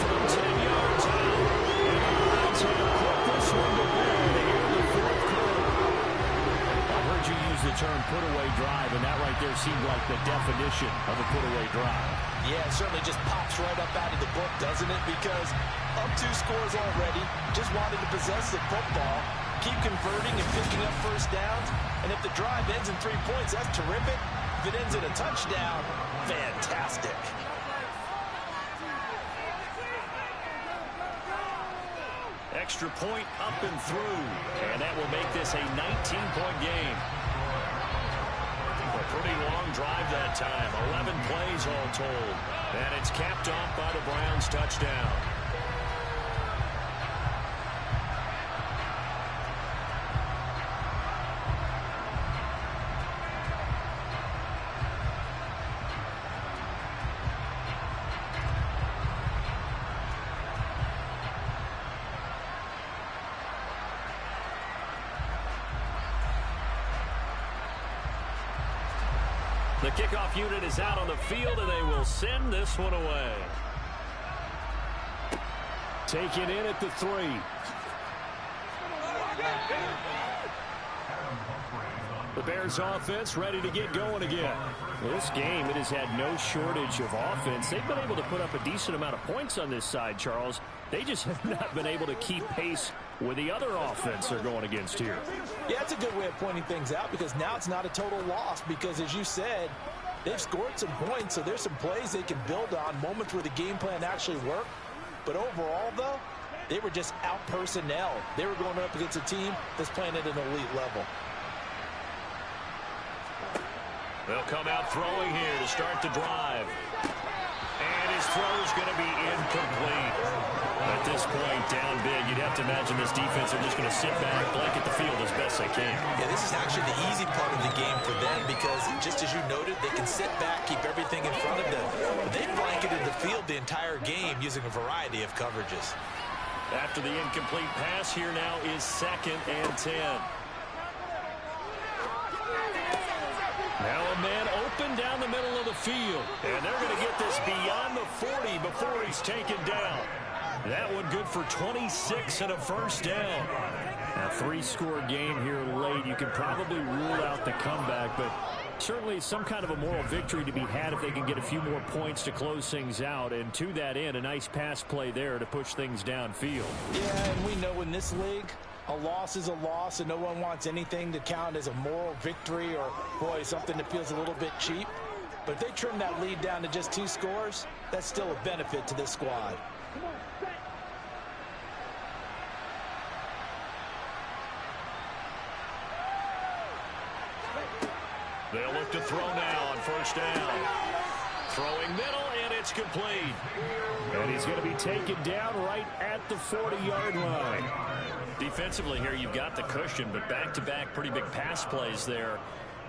From 10 yards out. And the Browns have put this one to bed here in the 4th quarter. I heard you use the term put-away drive, and that right there seemed like the definition of a put-away drive. Yeah, it certainly just pops right up out of the book, doesn't it? Because up 2 scores already, just wanted to possess the football, keep converting and picking up 1st downs. And if the drive ends in 3 points, that's terrific. If it ends in a touchdown, fantastic. Extra point up and through. And that will make this a 19-point game. A pretty long drive that time. 11 plays all told. And it's capped off by the Browns' touchdown. The kickoff unit is out on the field, and they will send this one away. Taken in at the 3. The Bears offense ready to get going again. Well, this game, it has had no shortage of offense. They've been able to put up a decent amount of points on this side, Charles. They just have not been able to keep pace with the other offense they're going against here. Yeah, it's a good way of pointing things out because now it's not a total loss because, as you said, they've scored some points, so there's some plays they can build on, moments where the game plan actually worked. But overall, though, they were just out-personnel. They were going up against a team that's playing at an elite level. They'll come out throwing here to start the drive. And his throw is going to be incomplete. At this point, down big, you'd have to imagine this defense are just going to sit back, blanket the field as best they can. Yeah, this is actually the easy part of the game for them because, just as you noted, they can sit back, keep everything in front of them. But they blanketed the field the entire game using a variety of coverages. After the incomplete pass, here now is 2nd and 10. Now a man open down the middle of the field. And they're going to get this beyond the 40 before he's taken down. That one good for 26 and a first down. A 3-score game here late. You can probably rule out the comeback, but certainly some kind of a moral victory to be had if they can get a few more points to close things out. And to that end, a nice pass play there to push things downfield. Yeah, and we know in this league, a loss is a loss, and no one wants anything to count as a moral victory or, boy, something that feels a little bit cheap. But if they trim that lead down to just 2 scores, that's still a benefit to this squad. They'll look to throw now on first down. Throwing middle, and it's complete. And he's going to be taken down right at the 40-yard line. Defensively here, you've got the cushion, but back-to-back pretty big pass plays there.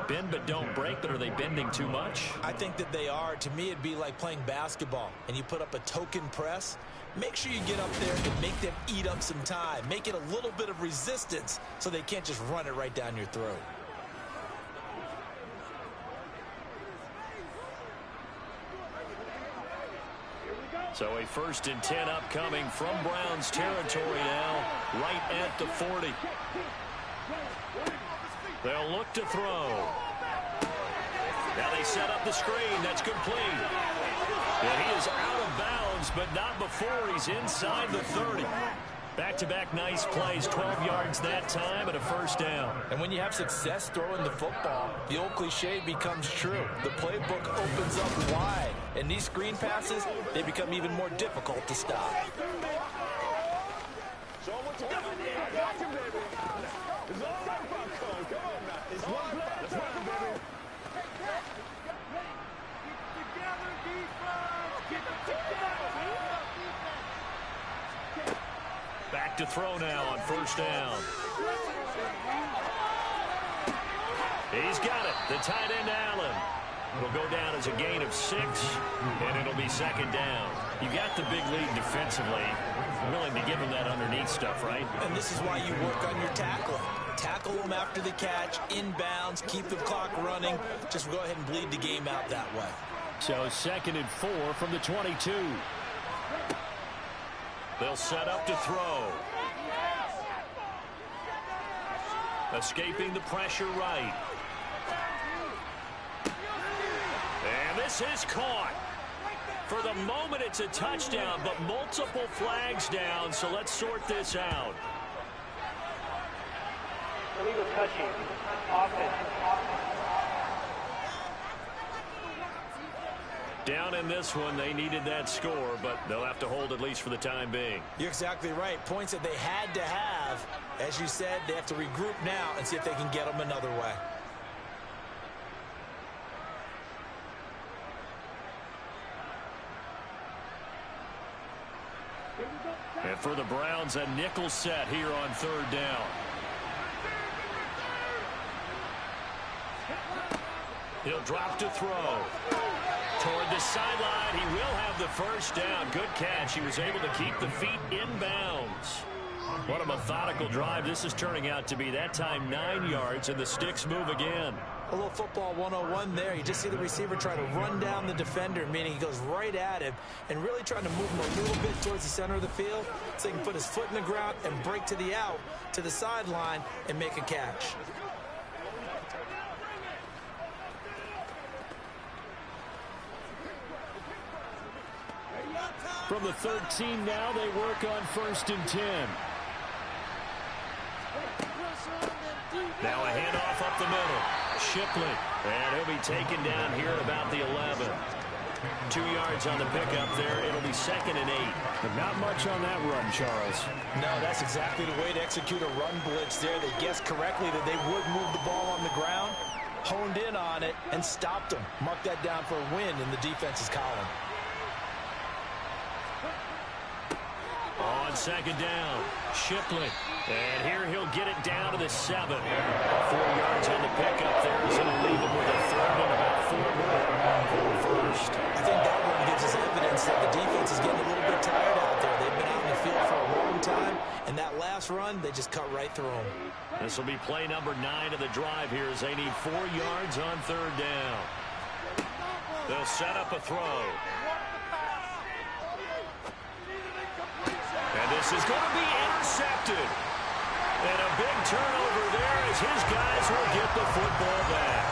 Bend but don't break, but are they bending too much? I think that they are. To me, it'd be like playing basketball, and you put up a token press. Make sure you get up there and make them eat up some time. Make it a little bit of resistance so they can't just run it right down your throat. So a 1st and 10 upcoming from Browns territory now, right at the 40. They'll look to throw. Now they set up the screen. That's complete. And he is out of bounds, but not before he's inside the 30. Back-to-back nice plays, 12 yards that time and a first down. And when you have success throwing the football, the old cliche becomes true. The playbook opens up wide, and these screen passes, they become even more difficult to stop. Back to throw now on first down. He's got it. The tight end, Allen. It'll go down as a gain of 6, and it'll be 2nd down. You got the big lead defensively. Willing to give him that underneath stuff, right? And this is why you work on your tackling. Tackle them after the catch, inbounds, keep the clock running. Just go ahead and bleed the game out that way. So 2nd and 4 from the 22. They'll set up to throw. Escaping the pressure right. And this is caught. For the moment, it's a touchdown, but multiple flags down, so let's sort this out. Illegal touching. Offense. Down in this one, they needed that score, but they'll have to hold at least for the time being. You're exactly right. Points that they had to have. As you said, they have to regroup now and see if they can get them another way. And for the Browns, a nickel set here on 3rd down. He'll drop to throw. Toward the sideline, he will have the first down. Good catch. He was able to keep the feet inbounds. What a methodical drive this is turning out to be. That time 9 yards, and the sticks move again. A little football 101 there. You just see the receiver try to run down the defender, meaning he goes right at him and really trying to move him a little bit towards the center of the field so he can put his foot in the ground and break to the out, to the sideline, and make a catch. From the 13 now, they work on 1st and 10. Now a handoff up the middle. Shipley. And he'll be taken down here at about the 11. 2 yards on the pickup there. It'll be 2nd and 8. But not much on that run, Charles. No, that's exactly the way to execute a run blitz there. They guessed correctly that they would move the ball on the ground, honed in on it, and stopped them. Mark that down for a win in the defense's column. On 2nd down, Shipley. And here he'll get it down to the 7. 4 yards on the pickup there. He's going to leave him with a 3rd and about 4 more for 1st. I think that one gives us evidence that the defense is getting a little bit tired out there. They've been out in the field for a long time, and that last run, they just cut right through them. This will be play number 9 of the drive here as they need 4 yards on 3rd down. They'll set up a throw. And this is going to be intercepted. And a big turnover there as his guys will get the football back.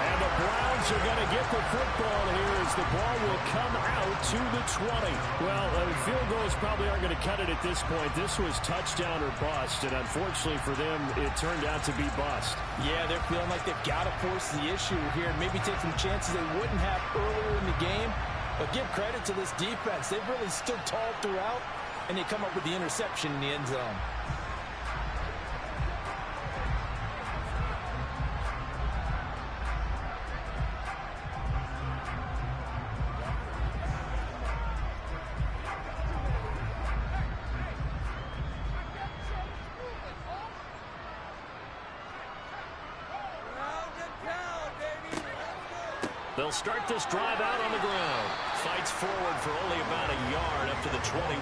And the Browns are going to get the football here as the ball will come out to the 20. Well, field goals probably aren't going to cut it at this point. This was touchdown or bust, and unfortunately for them, it turned out to be bust. Yeah, they're feeling like they've got to force the issue here and maybe take some chances they wouldn't have earlier in the game. But give credit to this defense. They've really stood tall throughout, and they come up with the interception in the end zone. They'll start this drive out on the ground. Fights forward for only about a yard up to the 21.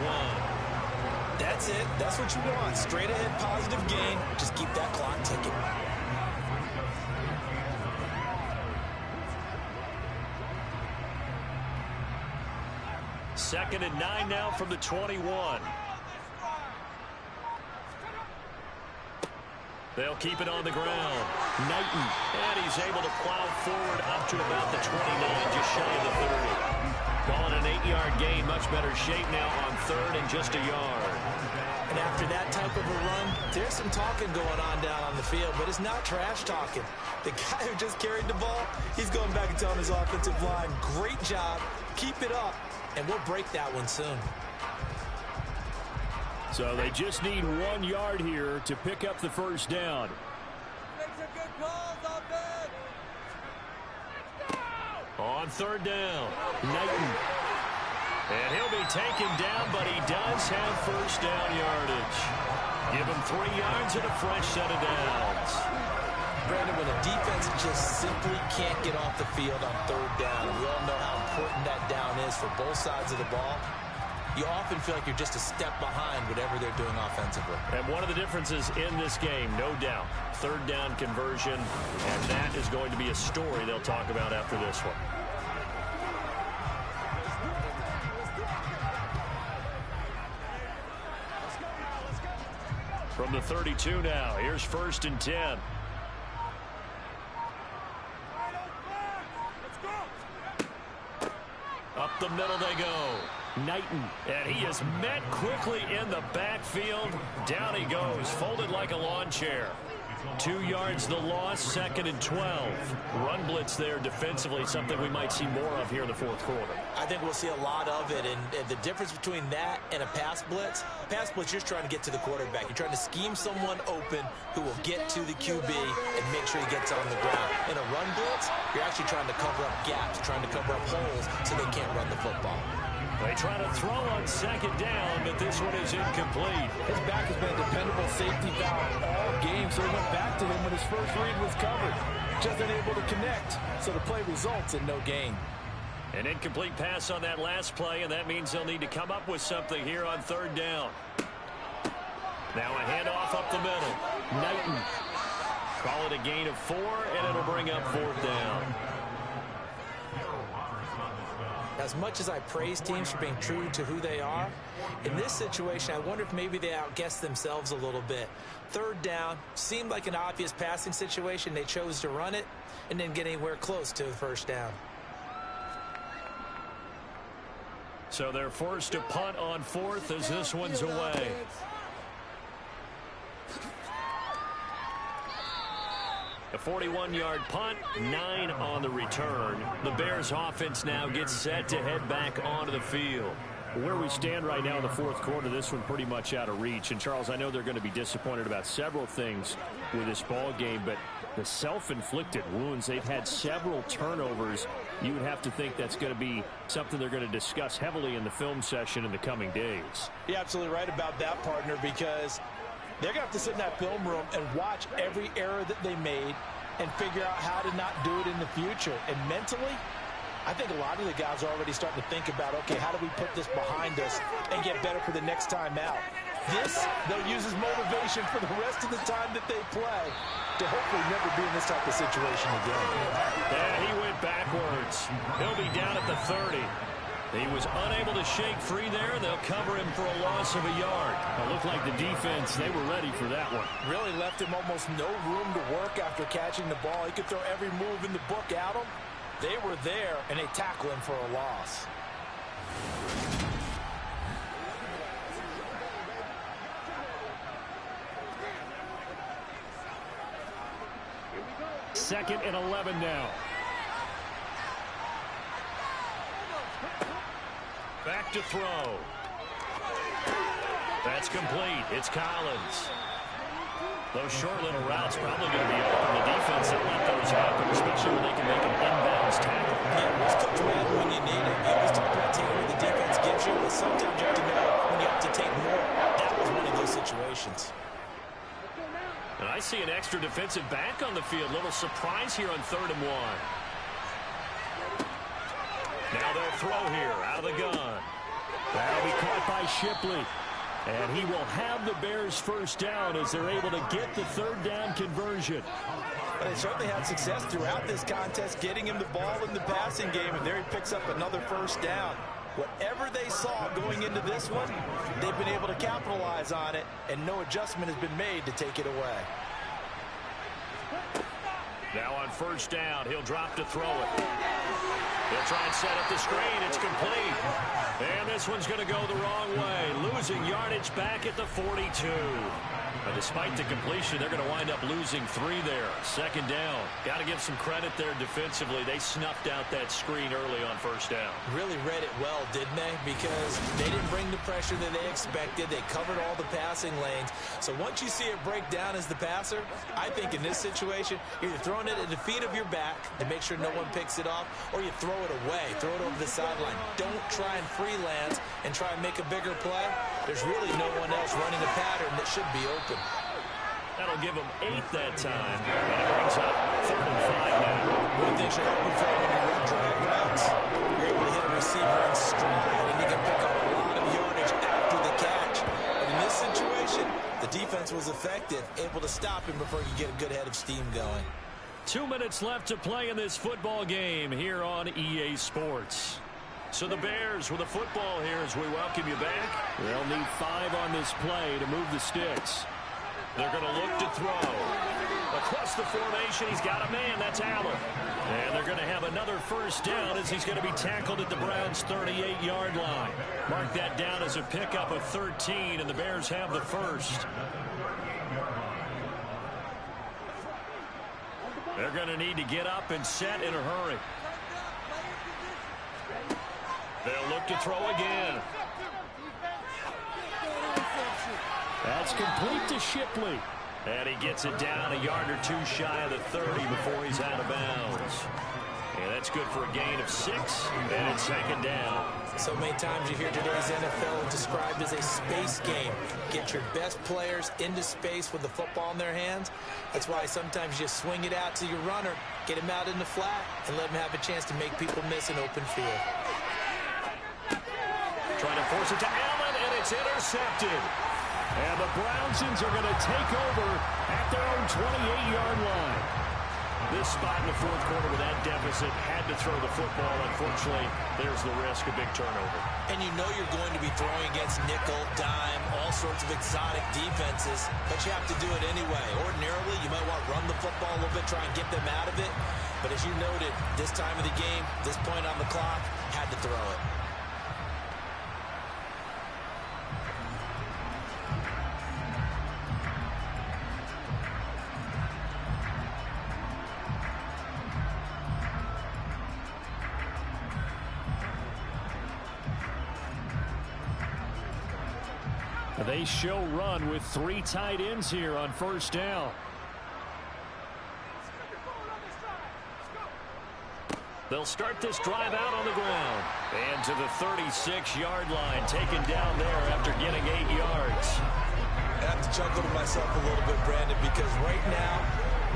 That's it. That's what you want. Straight ahead positive gain. Just keep that clock ticking. Second and 9 now from the 21. They'll keep it on the ground. Knighton. And he's able to plow forward up to about the 29, just shy of the 30. Calling an 8-yard gain, much better shape now on 3rd and just a yard. And after that type of a run, there's some talking going on down on the field, but it's not trash talking. The guy who just carried the ball, he's going back and telling his offensive line, great job, keep it up, and we'll break that one soon. So they just need 1 yard here to pick up the 1st down. On 3rd down, Knighton. And he'll be taken down, but he does have 1st down yardage. Give him 3 yards and a fresh set of downs. Brandon, when a defense just simply can't get off the field on 3rd down, we all know how important that down is for both sides of the ball. You often feel like you're just a step behind whatever they're doing offensively. And one of the differences in this game, no doubt, 3rd down conversion, and that is going to be a story they'll talk about after this one. From the 32 now, here's 1st and 10. Up the middle they go. Knighton, and he is met quickly in the backfield. Down he goes, folded like a lawn chair. 2 yards the loss, 2nd and 12. Run blitz there defensively, something we might see more of here in the 4th quarter. I think we'll see a lot of it, and the difference between that and a pass blitz, you're just trying to get to the quarterback. You're trying to scheme someone open who will get to the QB and make sure he gets on the ground. In a run blitz, you're actually trying to cover up gaps, trying to cover up holes so they can't run the football. They try to throw on 2nd down, but this one is incomplete. His back has been a dependable safety valve all game, so he went back to him when his first read was covered. Just unable to connect, so the play results in no gain. An incomplete pass on that last play, and that means they'll need to come up with something here on 3rd down. Now a handoff up the middle. Knighton. Call it a gain of 4, and it'll bring up 4th down. As much as I praise teams for being true to who they are, in this situation, I wonder if maybe they outguessed themselves a little bit. 3rd down seemed like an obvious passing situation. They chose to run it and didn't get anywhere close to the 1st down. So they're forced to punt on fourth as this one's away. A 41-yard punt, 9 on the return. The Bears offense now gets set to head back onto the field. Where we stand right now in the fourth quarter, this one pretty much out of reach. And, Charles, I know they're going to be disappointed about several things with this ball game, but the self-inflicted wounds, they've had several turnovers. You would have to think that's going to be something they're going to discuss heavily in the film session in the coming days. You're absolutely right about that, partner, because they're going to have to sit in that film room and watch every error that they made and figure out how to not do it in the future. And mentally, I think a lot of the guys are already starting to think about, okay, how do we put this behind us and get better for the next time out? This, they'll use as motivation for the rest of the time that they play to hopefully never be in this type of situation again. Yeah, he went backwards. He'll be down at the 30. He was unable to shake free there. They'll cover him for a loss of a yard. It looked like the defense, they were ready for that one. Really left him almost no room to work after catching the ball. He could throw every move in the book at him. They were there, and they tackle him for a loss. Second and 11 now. Back to throw. That's complete. It's Collins. Those short little routes probably going to be open. The defense will let those happen, especially when they can make an inbounds tackle. Yeah, let's coach Madden when you need it. You always talk about taking what the defense gives you, but sometimes you have to know when you have to take more. That was one of those situations. And I see an extra defensive back on the field. Little surprise here on 3rd and 1. Now they'll throw here out of the gun. That'll be caught by Shipley. And he will have the Bears first down as they're able to get the 3rd down conversion. But they certainly had success throughout this contest, getting him the ball in the passing game, and there he picks up another first down. Whatever they saw going into this one, they've been able to capitalize on it, and no adjustment has been made to take it away. Now on first down, he'll drop to throw it. He'll try and set up the screen. It's complete. And this one's going to go the wrong way. Losing yardage back at the 42. But despite the completion, they're going to wind up losing 3 there. 2nd down. Got to give some credit there defensively. They snuffed out that screen early on first down. Really read it well, didn't they? Because they didn't bring the pressure that they expected. They covered all the passing lanes. So once you see it break down as the passer, I think in this situation, you're either throwing it at the feet of your back to make sure no one picks it off, or you throw it away. Throw it over the sideline. Don't try and freelance and try and make a bigger play. There's really no one else running a pattern that should be open. That'll give them 8 that time. And it brings up 3rd and 5 now. One of the things you're hoping for when you run drag routes, you're able to hit a receiver in stride, and you can pick up a lot of yardage after the catch. But in this situation, the defense was effective, able to stop him before you get a good head of steam going. 2 minutes left to play in this football game here on EA Sports. So the Bears with a football here as we welcome you back. They'll need 5 on this play to move the sticks. They're going to look to throw. Across the formation, he's got a man. That's Allen. And they're going to have another first down as he's going to be tackled at the Browns' 38-yard line. Mark that down as a pickup of 13, and the Bears have the first. They're going to need to get up and set in a hurry. They'll look to throw again. That's complete to Shipley. And he gets it down a yard or 2 shy of the 30 before he's out of bounds. And that's good for a gain of 6, and it's 2nd down. So many times you hear today's NFL described as a space game. Get your best players into space with the football in their hands. That's why sometimes you swing it out to your runner, get him out in the flat, and let him have a chance to make people miss an open field. Trying to force it to Allen, and it's intercepted. And the Brownsons are going to take over at their own 28-yard line. This spot in the fourth quarter with that deficit had to throw the football. Unfortunately, there's the risk of big turnover. And you know you're going to be throwing against nickel, dime, all sorts of exotic defenses, but you have to do it anyway. Ordinarily, you might want to run the football a little bit, try and get them out of it. But as you noted, this time of the game, this point on the clock, had to throw it. They show run with 3 tight ends here on first down. They'll start this drive out on the ground. And to the 36-yard line, taken down there after getting 8 yards. I have to chuckle to myself a little bit, Brandon, because right now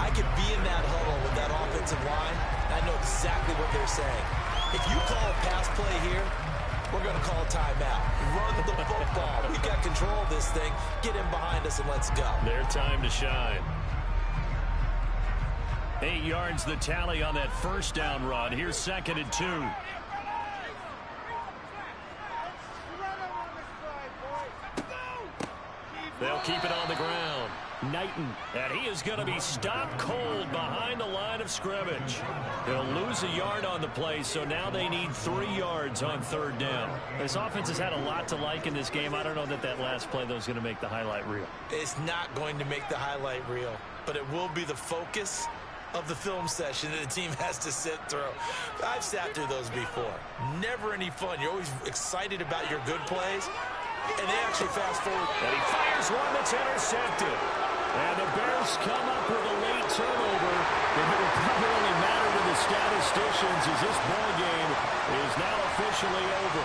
I could be in that huddle with that offensive line, and I know exactly what they're saying. If you call a pass play here, we're going to call a timeout. Run the football. We got control of this thing. Get in behind us and let's go. Their time to shine. 8 yards the tally on that first down run. Here's 2nd and 2. They'll keep it on the ground. Knighton, and he is going to be stopped cold behind the line of scrimmage. They'll lose a yard on the play, so now they need 3 yards on 3rd down. This offense has had a lot to like in this game. I don't know that last play, though, is going to make the highlight reel. It's not going to make the highlight reel, but it will be the focus of the film session that the team has to sit through. I've sat through those before. Never any fun. You're always excited about your good plays, and they actually fast forward. And he fires one that's intercepted. And the Bears come up with a late turnover. It will probably only matter to the statisticians as this ball game is now officially over.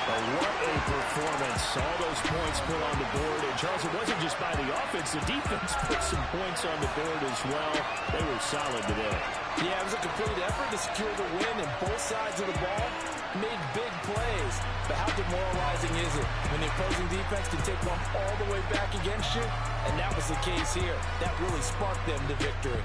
But what a performance. All those points put on the board. And, Charles, it wasn't just by the offense. The defense put some points on the board as well. They were solid today. Yeah, it was a complete effort to secure the win, and both sides of the ball made big plays. But how demoralizing is it when the opposing defense can take one all the way back against you? And that was the case here. That really sparked them to victory.